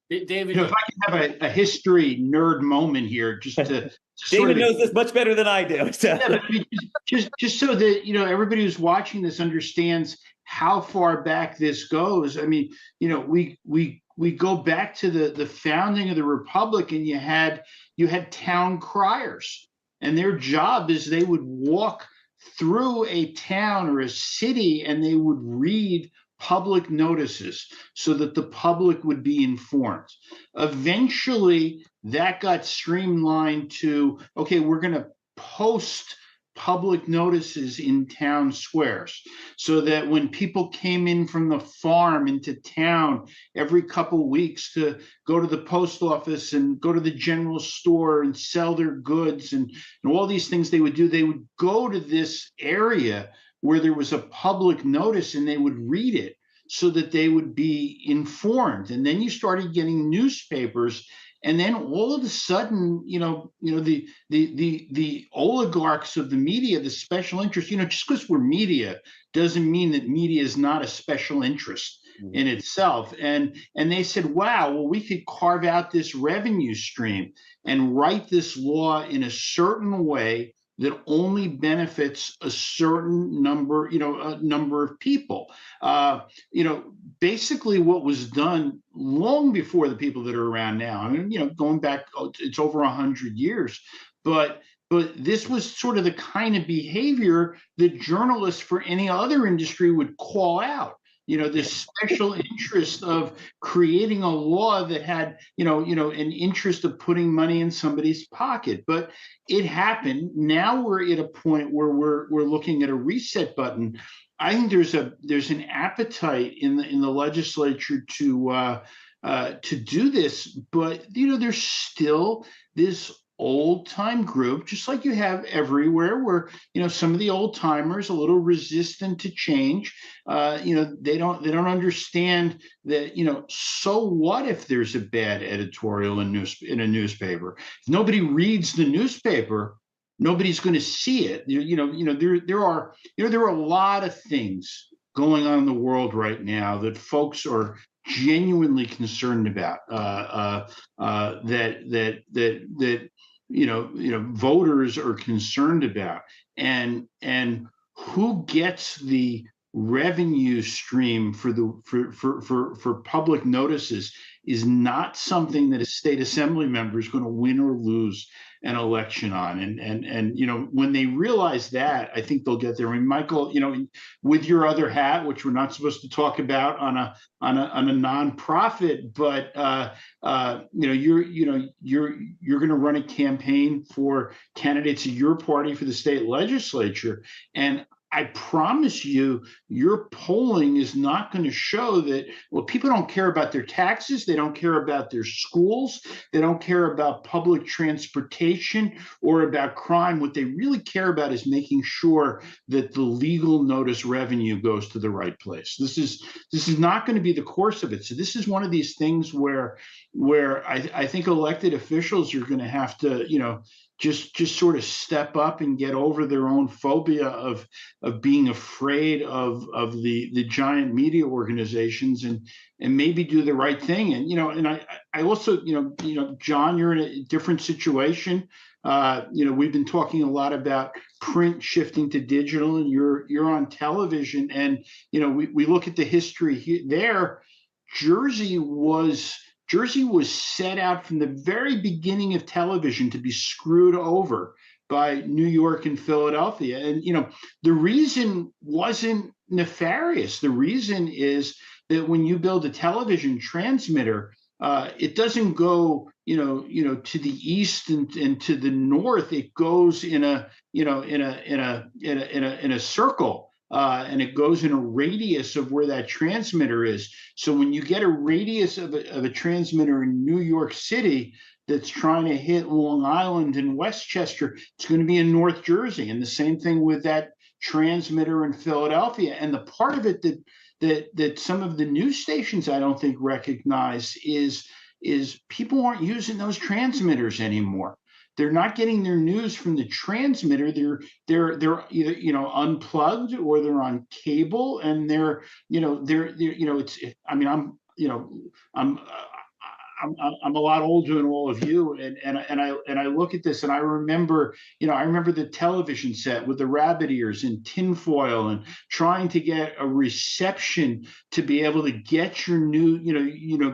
David, if I can have a history nerd moment here, just to David knows this much better than I do. So. Yeah, just so that everybody who's watching this understands how far back this goes. I mean, we go back to the founding of the republic, and you had town criers, and their job is they would walk through a town or a city and they would read public notices so that the public would be informed. Eventually, that got streamlined to, okay, we're going to post public notices in town squares so that when people came in from the farm into town every couple of weeks to go to the post office and go to the general store and sell their goods and all these things they would go to this area where there was a public notice and they would read it so that they would be informed. And then you started getting newspapers. And then all of a sudden, the oligarchs of the media, the special interest, just because we're media doesn't mean that media is not a special interest in itself. And they said, wow, well, we could carve out this revenue stream and write this law in a certain way that only benefits a certain number, of people. Basically what was done long before the people that are around now. I mean, going back, it's over 100 years, but this was sort of the kind of behavior that journalists for any other industry would call out. This special interest of creating a law that had, an interest of putting money in somebody's pocket. But it happened. Now we're at a point where we're looking at a reset button. I think there's an appetite in the legislature to do this, but there's still this old time group, just like you have everywhere, where some of the old timers a little resistant to change. They don't understand that so what if there's a bad editorial in a newspaper? If nobody reads the newspaper, nobody's going to see it. There are a lot of things going on in the world right now that folks are genuinely concerned about, that voters are concerned about, and who gets the revenue stream for public notices is not something that a state assembly member is going to win or lose an election on. And when they realize that, I think they'll get there. I mean, Michael, with your other hat, which we're not supposed to talk about on a nonprofit, but you're going to run a campaign for candidates of your party for the state legislature, and I promise you, your polling is not going to show that, well, people don't care about their taxes. They don't care about their schools. They don't care about public transportation or about crime. What they really care about is making sure that the legal notice revenue goes to the right place. This is not going to be the course of it. So this is one of these things where I think elected officials are going to have to, just sort of step up and get over their own phobia of being afraid of the giant media organizations, and maybe do the right thing. And I also, John, you're in a different situation. We've been talking a lot about print shifting to digital, and you're on television, and we look at the history there. Jersey was set out from the very beginning of television to be screwed over by New York and Philadelphia. And, the reason wasn't nefarious. The reason is that when you build a television transmitter, it doesn't go, to the east and to the north. It goes in a circle. And it goes in a radius of where that transmitter is. So when you get a radius of a transmitter in New York City that's trying to hit Long Island and Westchester, it's going to be in North Jersey. And the same thing with that transmitter in Philadelphia. And the part of it that some of the news stations I don't think recognize is people aren't using those transmitters anymore. They're not getting their news from the transmitter. They're either unplugged, or they're on cable, and I'm a lot older than all of you, and I look at this, and I remember the television set with the rabbit ears and tinfoil, and trying to get a reception to be able to get your new,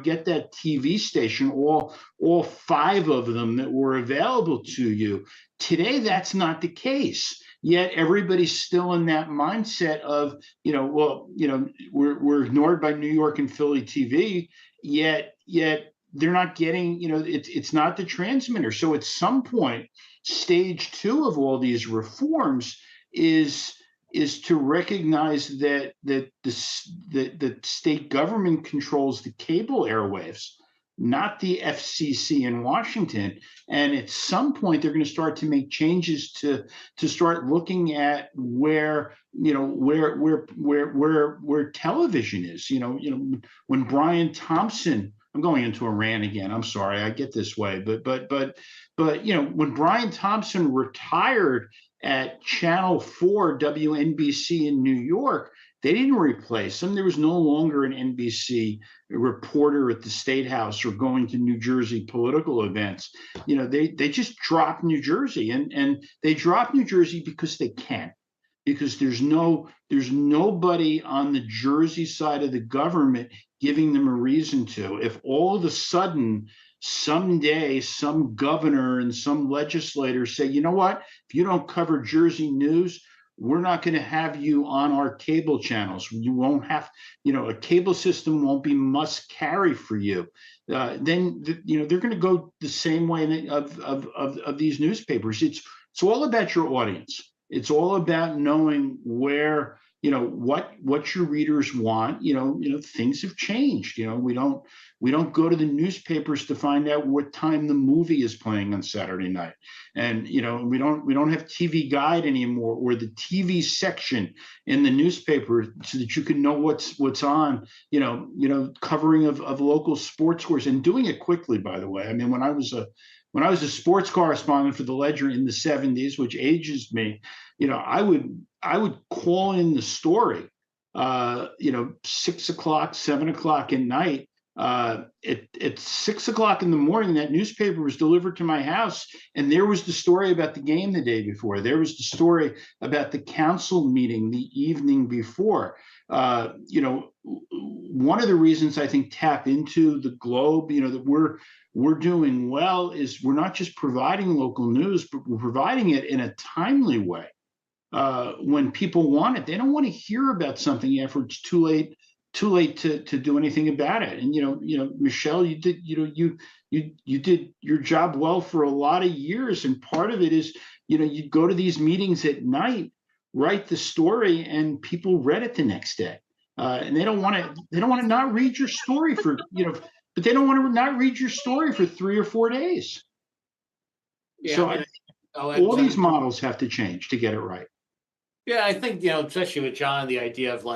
get that TV station, all 5 of them that were available to you. Today, that's not the case. Yet everybody's still in that mindset of, we're ignored by New York and Philly TV, yet they're not getting, it's not the transmitter. So at some point, stage 2 of all these reforms is to recognize that the state government controls the cable airwaves, not the FCC in Washington. And at some point, they're going to start to make changes to start looking at where television is. When Brian Thompson, I'm going into a rant again. I'm sorry, I get this way, but when Brian Thompson retired at Channel 4 WNBC in New York, they didn't replace him. There was no longer an NBC reporter at the State House or going to New Jersey political events. They just dropped New Jersey, and they dropped New Jersey because they can. Because there's nobody on the Jersey side of the government giving them a reason to. If all of a sudden, someday, some governor and some legislator say, you know what, if you don't cover Jersey news, we're not going to have you on our cable channels. You won't have, a cable system won't be must carry for you. Then they're going to go the same way of these newspapers. It's all about your audience. It's all about knowing where, what your readers want. Things have changed. We don't go to the newspapers to find out what time the movie is playing on Saturday night. And, we don't have TV Guide anymore, or the TV section in the newspaper, so that you can know what's on, covering of local sports scores, and doing it quickly, by the way. I mean, when I was a sports correspondent for the Ledger in the 70s, which ages me, I would call in the story 6 o'clock, 7 o'clock at night. At 6 o'clock in the morning, that newspaper was delivered to my house, and there was the story about the game the day before. There was the story about the council meeting the evening before. One of the reasons I think tap into the Globe, that we're doing well, is we're not just providing local news, but we're providing it in a timely way. When people want it, they don't want to hear about something after it's too late to do anything about it. And Michelle, you did you did your job well for a lot of years, and part of it is you'd go to these meetings at night, write the story, and people read it the next day. And they don't want to not read your story for but they don't want to not read your story for 3 or 4 days. Yeah, So all these models have to change to get it right. Yeah, I think, especially with John, the idea of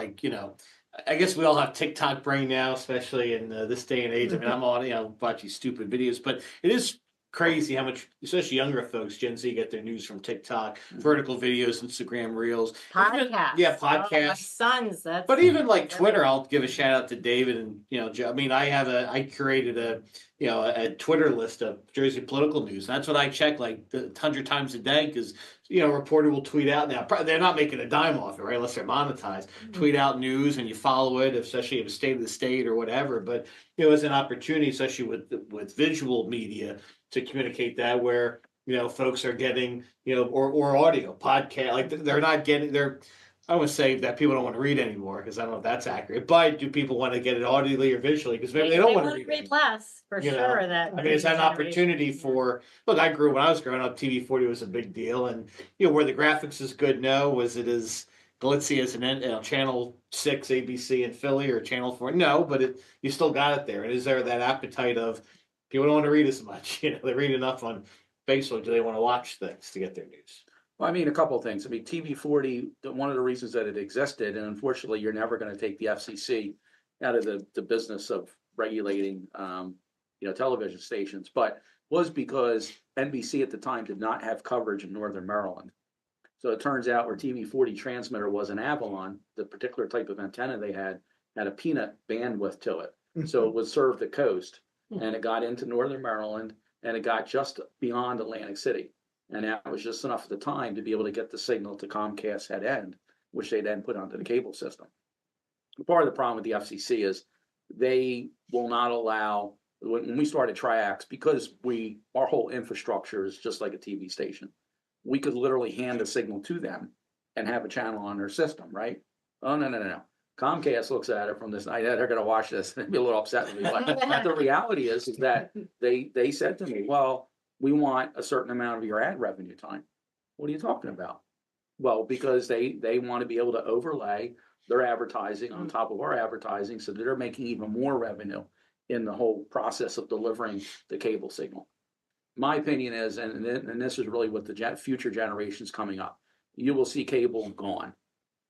I guess we all have TikTok brain now, especially in this day and age. I mean, I'm on, watching stupid videos, but it is crazy how much, especially younger folks, Gen Z, get their news from TikTok, vertical videos, Instagram Reels. Podcasts. Yeah, Oh, my podcasts. sons, that's. But even like Twitter, I'll give a shout out to David and I mean, I curated a Twitter list of Jersey political news. That's what I check like 100 times a day because a reporter will tweet out now. They're not making a dime off it, right? Unless they're monetized. Tweet out news and you follow it, especially if it's state of the state or whatever. But it's an opportunity, especially with visual media, to communicate that where folks are getting or audio podcast, like they're not getting I would say that people don't want to read anymore because I don't know if that's accurate. But do people want to get it audibly or visually? Because maybe they don't want to read less for sure. That I mean, it's an opportunity for. Look, when I was growing up, TV 40 was a big deal, and where the graphics is good. No, was it as glitzy as an Channel 6 ABC in Philly or Channel 4? No, but you still got it there. And is there that appetite of people don't want to read as much? They read enough on Facebook. Do they want to watch things to get their news? Well, I mean, a couple of things. I mean, TV 40, one of the reasons that it existed, and unfortunately, you're never going to take the FCC out of the business of regulating, television stations, but was because NBC at the time did not have coverage in Northern Maryland. So it turns out where TV 40 transmitter was in Avalon, the particular type of antenna they had a peanut bandwidth to it. So it would serve the coast, and it got into Northern Maryland, and it got just beyond Atlantic City. And that was just enough at the time to be able to get the signal to Comcast head end, which they then put onto the cable system. Part of the problem with the FCC is they will not allow, when we started Triax, because our whole infrastructure is just like a TV station, we could literally hand a signal to them and have a channel on their system, right? Oh, no. Comcast looks at it from this, they're going to watch this and be a little upset with me. But the reality is that they said to me, well, we want a certain amount of your ad revenue time. What are you talking about? Well, because they want to be able to overlay their advertising on top of our advertising so that they're making even more revenue in the whole process of delivering the cable signal. My opinion is, and this is really what the future generations coming up, you will see cable gone.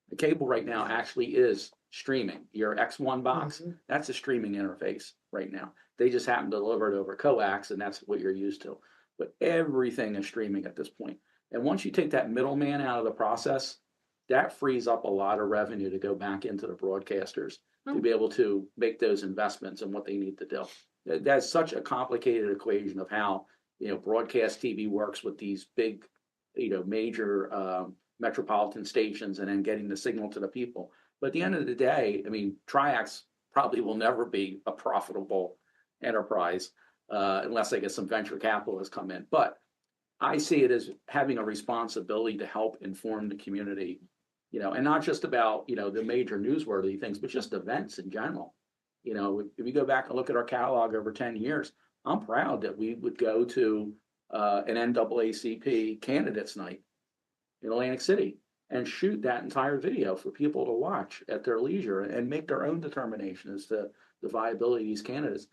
The cable right now actually is streaming. Your X1 box, that's a streaming interface right now. They just happen to deliver it over coax, and that's what you're used to. But everything is streaming at this point. And once you take that middleman out of the process, that frees up a lot of revenue to go back into the broadcasters to be able to make those investments in what they need to do. That's such a complicated equation of how broadcast TV works with these big, major metropolitan stations and then getting the signal to the people. But at the end of the day, I mean, Triax probably will never be a profitable enterprise unless they get some venture capitalists come in. But I see it as having a responsibility to help inform the community, and not just about, the major newsworthy things, but just events in general. If you go back and look at our catalog over 10 years, I'm proud that we would go to an NAACP candidates night in Atlantic City and shoot that entire video for people to watch at their leisure and make their own determination as to the viability of these candidates.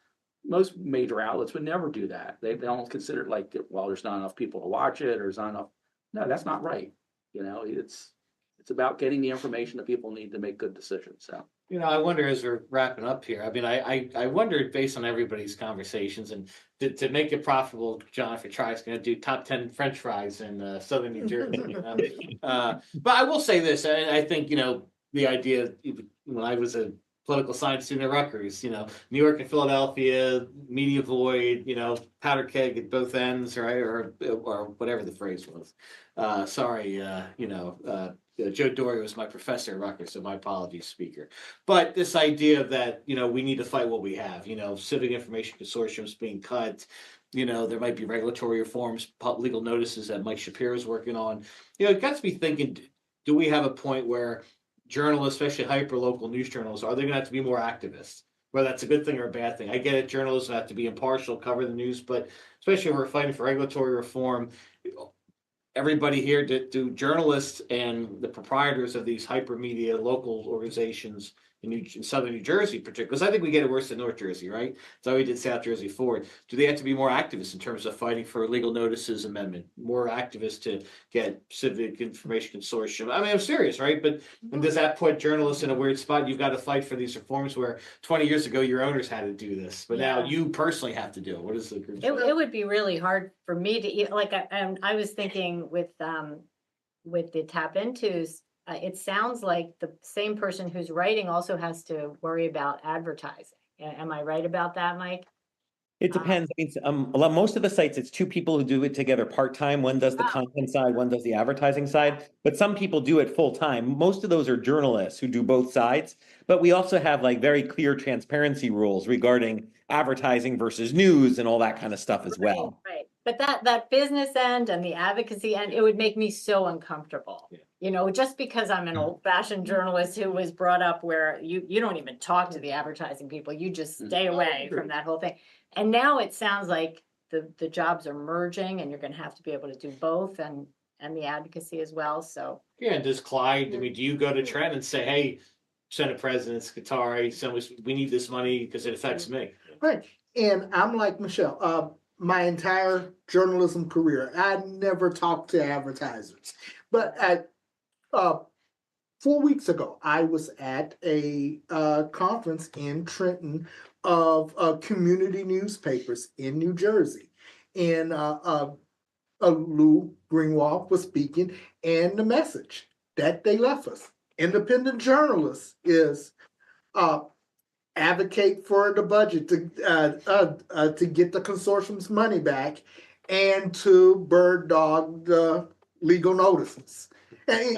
Most major outlets would never do that. They don't consider it like, well, there's not enough people to watch it, or there's not enough. No, that's not right. It's about getting the information that people need to make good decisions. So, I wonder as we're wrapping up here. I mean, I wondered based on everybody's conversations and to make it profitable, John, if you try, is going to do top 10 French fries in southern New Jersey. But I will say this, I think the idea when I was a political science student at Rutgers, New York and Philadelphia, media void, powder keg at both ends, right? Or whatever the phrase was. Sorry, Joe Dory was my professor at Rutgers, so my apologies, speaker. But this idea that, we need to fight what we have, civic information consortiums being cut, there might be regulatory reforms, legal notices that Mike Shapiro is working on. It got to be thinking, do we have a point where journalists, especially hyper-local news journalists, are they going to have to be more activists? Whether that's a good thing or a bad thing. I get it, journalists have to be impartial, cover the news, but especially when we're fighting for regulatory reform, everybody here, do journalists and the proprietors of these hypermedia local organizations in southern New Jersey, particularly, because I think we get it worse than North Jersey, right? So we did South Jersey forward. Do they have to be more activists in terms of fighting for legal notices amendment? More activists to get civic information consortium? I mean, I'm serious, right? But and does that put journalists in a weird spot? You've got to fight for these reforms where 20 years ago your owners had to do this, but now you personally have to do it. What is the group? It would be really hard for me to like. I was thinking with the tap intos. It sounds like the same person who's writing also has to worry about advertising. Am I right about that, Mike? It depends. I mean, most of the sites, it's two people who do it together part-time. One does the content side, one does the advertising side, but some people do it full-time. Most of those are journalists who do both sides, but we also have like very clear transparency rules regarding advertising versus news and all that kind of stuff as well. Right. But that business end and the advocacy end, it would make me so uncomfortable. Yeah. Just because I'm an old-fashioned journalist who was brought up where you don't even talk to the advertising people, you just stay away from that whole thing. And now it sounds like the jobs are merging and you're going to have to be able to do both and the advocacy as well. So yeah, and does Clyde? I mean, do you go to Trent and say, "Hey, Senate President Qatari, we need this money because it affects me"? Right, and I'm like Michelle. My entire journalism career, I never talked to advertisers, but 4 weeks ago, I was at a conference in Trenton of community newspapers in New Jersey, and Lou Greenwald was speaking, and the message that they left us, independent journalists, is advocate for the budget to get the consortium's money back and to bird dog the legal notices. And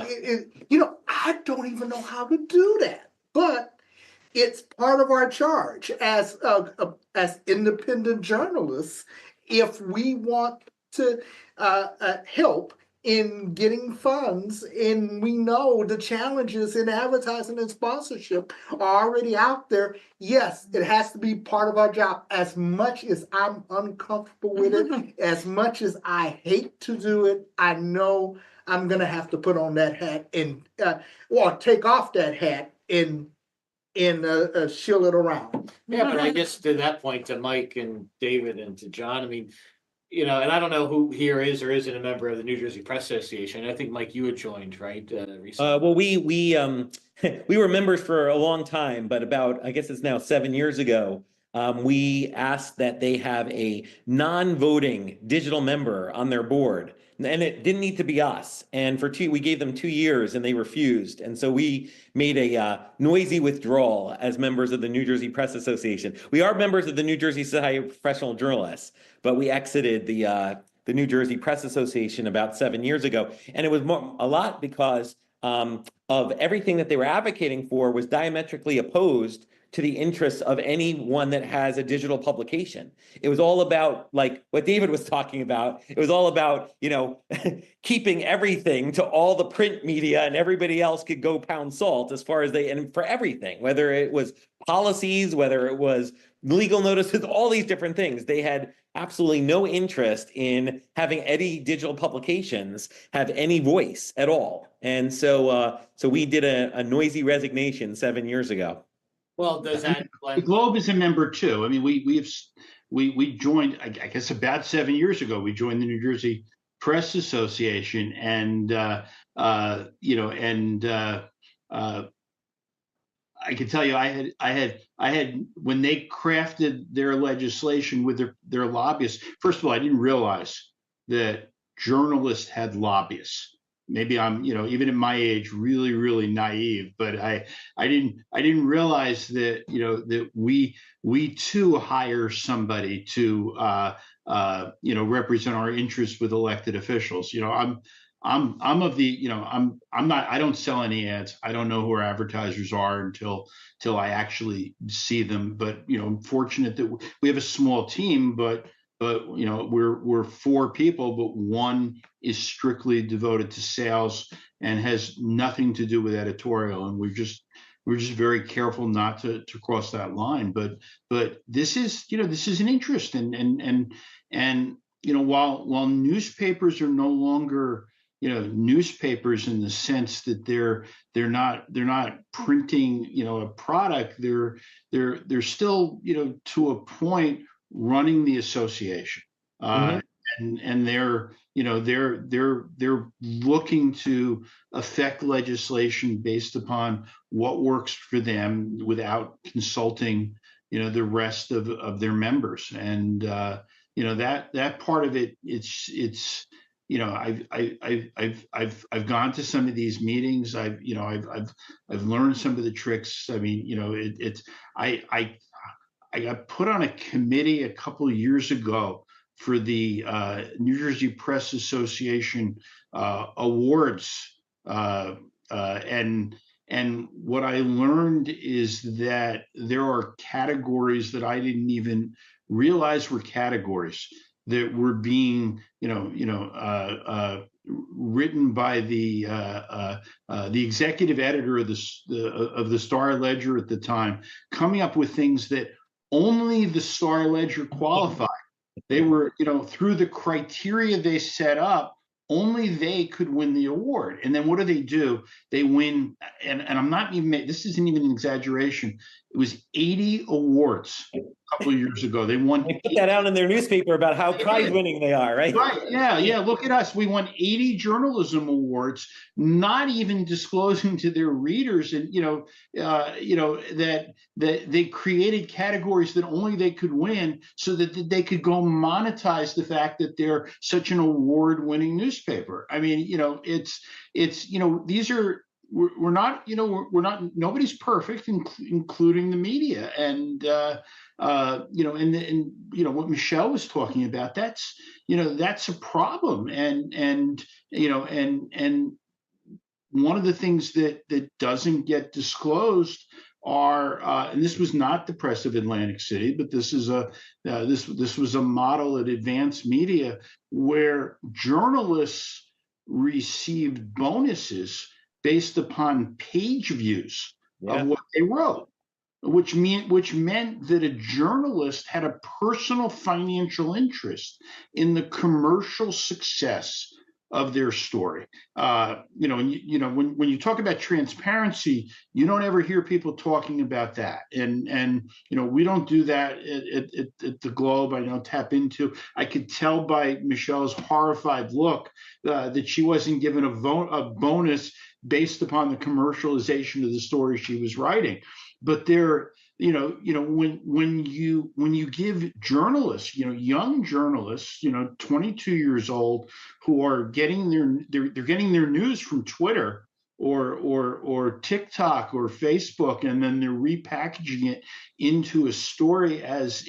I don't even know how to do that, but it's part of our charge as independent journalists. If we want to help in getting funds, and we know the challenges in advertising and sponsorship are already out there, yes, it has to be part of our job. As much as I'm uncomfortable with it, as much as I hate to do it, I know I'm gonna have to put on that hat and or take off that hat and shill it around. Yeah, but I guess to that point, to Mike and David and to John, I mean, and I don't know who here is or isn't a member of the New Jersey Press Association. I think, Mike, you had joined, right? Recently. Well, we we were members for a long time, but about, I guess it's now 7 years ago, we asked that they have a non-voting digital member on their board. And it didn't need to be us. And we gave them 2 years and they refused. And so we made a noisy withdrawal as members of the New Jersey Press Association. We are members of the New Jersey Society of Professional Journalists, but we exited the New Jersey Press Association about 7 years ago. And it was a lot because of everything that they were advocating for was diametrically opposed to the interests of anyone that has a digital publication. It was all about, like what David was talking about. It was all about, keeping everything to all the print media, and everybody else could go pound salt as far as and for everything, whether it was policies, whether it was legal notices, all these different things. They had absolutely no interest in having any digital publications have any voice at all. And so we did a noisy resignation 7 years ago. Well, does that the Globe is a member too? I mean, we joined, I guess, about 7 years ago. We joined the New Jersey Press Association, and I can tell you, I had when they crafted their legislation with their lobbyists. First of all, I didn't realize that journalists had lobbyists. maybe I'm, even at my age, really, really naive, but I didn't realize that, that we too hire somebody to, represent our interests with elected officials. I'm of the, I'm not, I don't sell any ads. I don't know who our advertisers are until I actually see them. But, I'm fortunate that we have a small team, but we're 4 people, but one is strictly devoted to sales and has nothing to do with editorial. And we're just very careful not to cross that line. But this is an interest, and while newspapers are no longer newspapers in the sense that they're not printing a product, they're still to a point running the association, and they're looking to affect legislation based upon what works for them without consulting the rest of their members. And that part of it, it's I've gone to some of these meetings. I've learned some of the tricks. I mean, I got put on a committee a couple of years ago for the New Jersey Press Association awards, and what I learned is that there are categories that I didn't even realize were categories that were being written by the executive editor of the Star Ledger at the time, coming up with things that only the Star Ledger qualified. They were, through the criteria they set up, only they could win the award. And then what do? They win, and I'm not even, this isn't even an exaggeration. It was 80 awards a couple of years ago. They won. They put that out in their newspaper about how prize-winning they are, right? Right. Yeah. Look at us. We won 80 journalism awards, not even disclosing to their readers, and that they created categories that only they could win, so that they could go monetize the fact that they're such an award-winning newspaper. I mean, it's these are. We're not, nobody's perfect, including the media. And, what Michelle was talking about, that's a problem. And one of the things that doesn't get disclosed are, and this was not the press of Atlantic City, but this is this was a model at Advanced Media where journalists received bonuses based upon page views of what they wrote, which meant that a journalist had a personal financial interest in the commercial success of their story. When you talk about transparency, you don't ever hear people talking about that. And we don't do that at the Globe. I don't tap into. I could tell by Michelle's horrified look that she wasn't given a bonus based upon the commercialization of the story she was writing. But when you give journalists, young journalists, 22 years old, who are getting they're getting their news from Twitter or TikTok or Facebook, and then they're repackaging it into a story as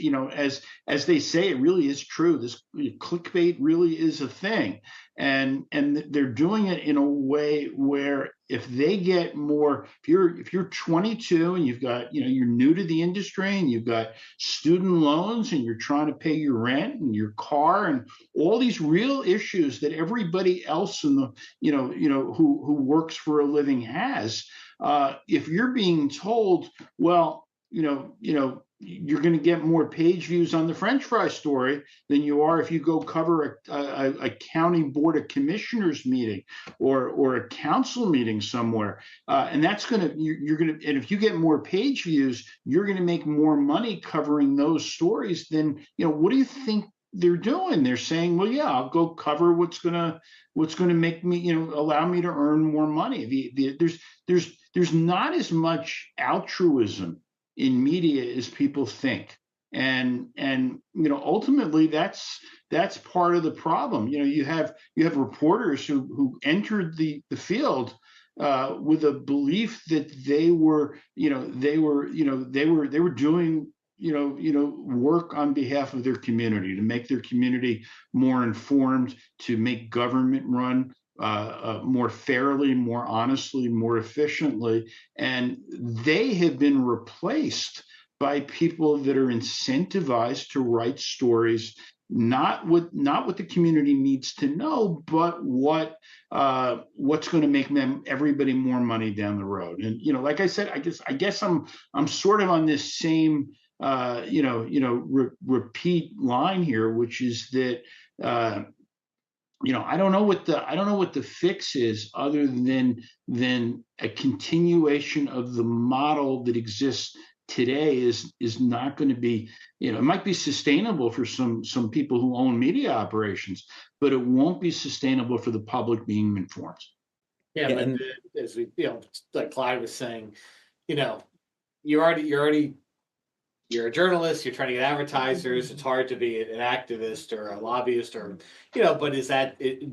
they say, it really is true. This clickbait really is a thing. And they're doing it in a way where if they get more, if you're 22 and you've got, you're new to the industry and you've got student loans and you're trying to pay your rent and your car and all these real issues that everybody else in the, who works for a living has, if you're being told, well, you're going to get more page views on the French fry story than you are if you go cover a county board of commissioners meeting or a council meeting somewhere. And that's going to, and if you get more page views, you're going to make more money covering those stories than, what do you think they're doing? They're saying, well, yeah, I'll go cover what's going to make me, allow me to earn more money. There's not as much altruism in media as people think. and ultimately that's part of the problem. You have reporters who entered the field with a belief that they were doing work on behalf of their community, to make their community more informed, to make government run more fairly, more honestly, more efficiently. And they have been replaced by people that are incentivized to write stories, not what the community needs to know, but what's going to make everybody more money down the road. And like I said, I guess I'm sort of on this same repeat line here, which is that I don't know what the fix is, other than a continuation of the model that exists today is not going to be, it might be sustainable for some people who own media operations, but it won't be sustainable for the public being informed. Yeah, Yeah, but and- as we, like Clyde was saying, you're a journalist, you're trying to get advertisers, it's hard to be an activist or a lobbyist but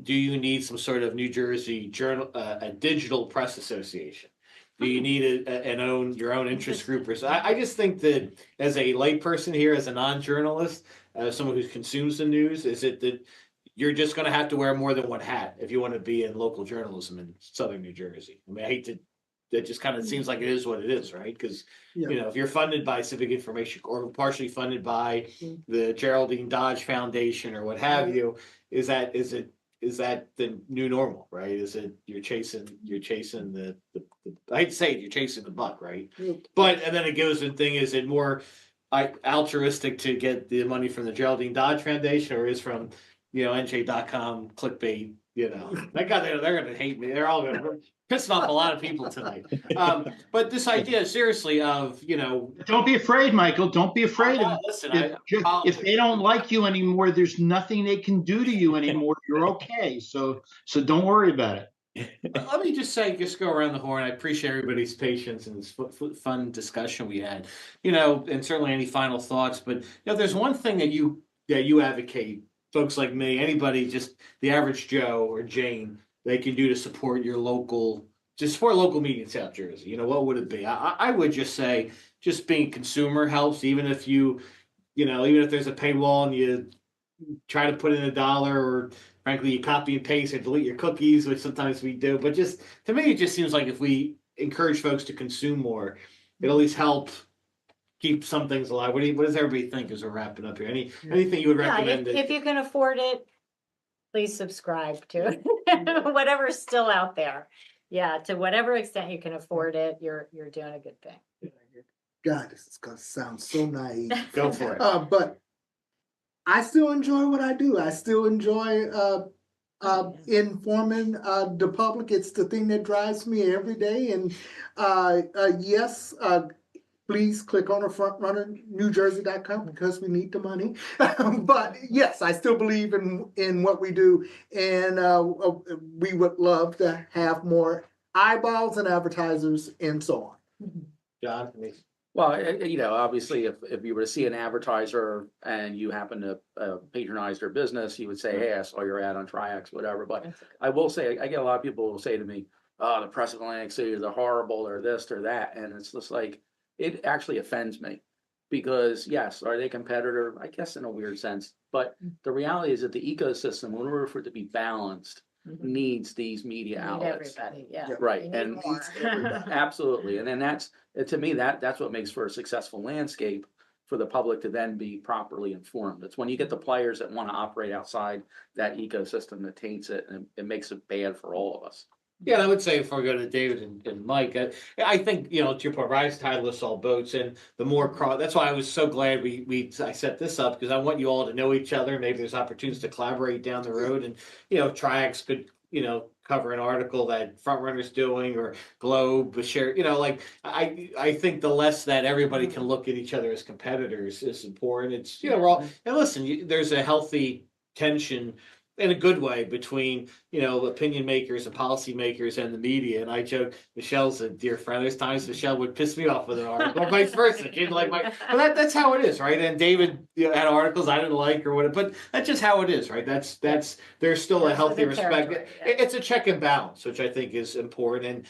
do you need some sort of New Jersey a digital press association? Do you need your own interest group or so? I just think that as a layperson here, as a non-journalist, someone who consumes the news, is it that you're just going to have to wear more than one hat if you want to be in local journalism in Southern New Jersey? I mean, I hate to. That just kind of seems like it is what it is, right? Because if you're funded by Civic Information or partially funded by the Geraldine Dodge Foundation or what have you, is that the new normal, right? Is it you're chasing the I hate to say it, you're chasing the buck, right? But and then it goes and thing, is it more altruistic to get the money from the Geraldine Dodge Foundation, or is from NJ.com clickbait? That guy, they're gonna hate me. They're all gonna pissing off a lot of people tonight. But this idea, seriously, of don't be afraid, Michael. Don't be afraid. Listen, if they don't like you anymore, there's nothing they can do to you anymore. You're okay. So don't worry about it. Let me just go around the horn. I appreciate everybody's patience and this fun discussion we had. And certainly any final thoughts. But there's one thing that you advocate, folks like me, anybody, just the average Joe or Jane, they can do to support local media in South Jersey. What would it be? I would just say, just being a consumer helps, even if even if there's a paywall and you try to put in $1, or frankly, you copy and paste and delete your cookies, which sometimes we do. But just, to me, it just seems like if we encourage folks to consume more, it'll at least help keep some things alive. What does everybody think as we're wrapping up here? Anything you would recommend? If you can afford it, please subscribe to whatever's still out there. Yeah, to whatever extent you can afford it, you're doing a good thing. God, this is gonna sound so naive. Go for it. But I still enjoy what I do. I still enjoy informing the public. It's the thing that drives me every day. And yes, please click on frontrunner.newjersey.com because we need the money. But yes, I still believe in what we do, and we would love to have more eyeballs and advertisers and so on. John? Well, obviously, if you were to see an advertiser and you happen to patronize their business, you would say, "Hey, I saw your ad on Triax," whatever. But I will say, I get a lot of people who will say to me, "Oh, the press of Atlantic City is horrible, or this or that," and it's just like, it actually offends me, because yes, are they a competitor? I guess in a weird sense, but the reality is that the ecosystem, in order for it to be balanced, needs these media outlets. Everybody, yeah. Right, We need and more. absolutely, and then that's, to me, that's what makes for a successful landscape for the public to then be properly informed. It's when you get the players that want to operate outside that ecosystem that taints it, and it makes it bad for all of us. Yeah, I would say, before we go to David and Mike, I think, to your point, rise tide lifts all boats, and the more that's why I was so glad I set this up, because I want you all to know each other. Maybe there's opportunities to collaborate down the road, and Triax could cover an article that Frontrunner's doing, or Globe share. I think the less that everybody can look at each other as competitors is important. It's we're all, and listen, there's a healthy tension in a good way between, opinion makers and policy makers and the media. And I joke, Michelle's a dear friend. There's times Michelle would piss me off with an article, or vice versa. She'd like but that's how it is, right? And David had articles I didn't like or whatever, but that's just how it is, right? That's there's still a healthy respect. It's a check and balance, which I think is important. And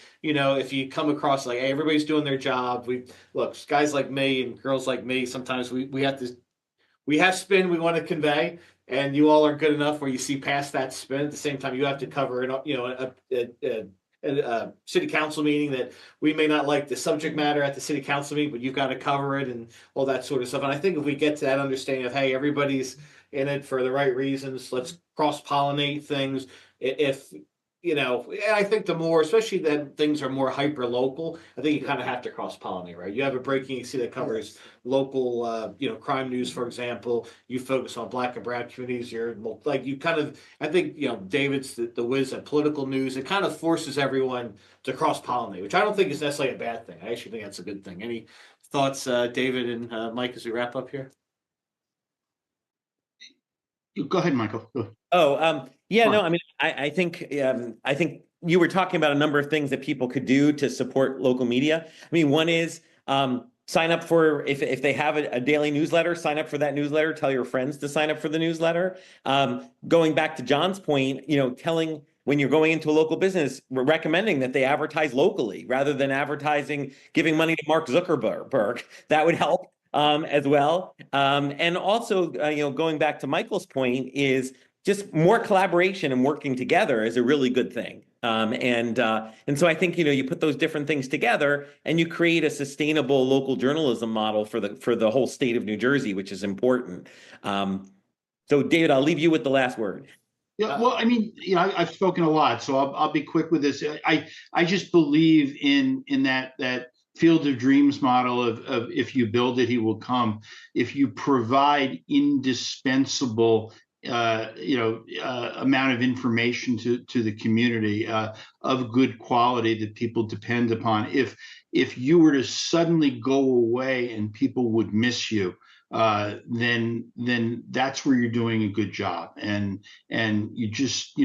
if you come across like, hey, everybody's doing their job, look, guys like me and girls like me, sometimes we have spin we want to convey, and you all are good enough where you see past that spin. At the same time, you have to cover a city council meeting that we may not like the subject matter at the city council meeting, but you've got to cover it and all that sort of stuff. And I think if we get to that understanding of, hey, everybody's in it for the right reasons, let's cross-pollinate things. If and I think the more, especially that things are more hyper local, I think you kind of have to cross pollinate, right? You have a breaking you see that covers local, crime news, for example. You focus on Black and brown communities. You're like you kind of, I think, David's the whiz at political news. It kind of forces everyone to cross pollinate, which I don't think is necessarily a bad thing. I actually think that's a good thing. Any thoughts, David and Mike, as we wrap up here? Go ahead, Michael. Go ahead. Yeah, no, I mean, I think you were talking about a number of things that people could do to support local media. I mean, one is sign up for, if they have a daily newsletter, sign up for that newsletter, tell your friends to sign up for the newsletter. Going back to John's point, telling when you're going into a local business, we're recommending that they advertise locally rather than giving money to Mark Zuckerberg. That would help as well. And also, going back to Michael's point is just more collaboration and working together is a really good thing. And so I think, you put those different things together and you create a sustainable local journalism model for the whole state of New Jersey, which is important. So David, I'll leave you with the last word. Yeah, well, I mean, I've spoken a lot, so I'll be quick with this. I just believe in that field of dreams model of if you build it, he will come. If you provide indispensable amount of information to the community of good quality that people depend upon. If you were to suddenly go away and people would miss you, then that's where you're doing a good job. And you just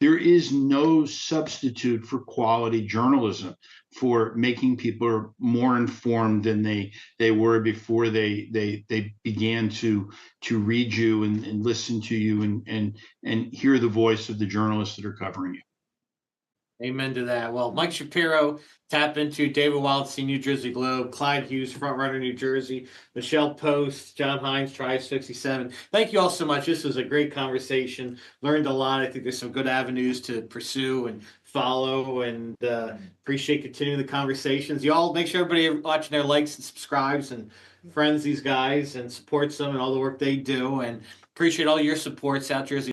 there is no substitute for quality journalism, for making people more informed than they were before they began to read you and listen to you and hear the voice of the journalists that are covering you. Amen to that. Well, Mike Shapiro, Tap Into, David Wildstein, New Jersey Globe, Clyde Hughes, Front Runner, New Jersey, Michelle Post, John Hines, Try 67. Thank you all so much. This was a great conversation. Learned a lot. I think there's some good avenues to pursue and follow, and appreciate continuing the conversations. You all make sure everybody watching there likes and subscribes and friends these guys and supports them and all the work they do, and appreciate all your support, South Jersey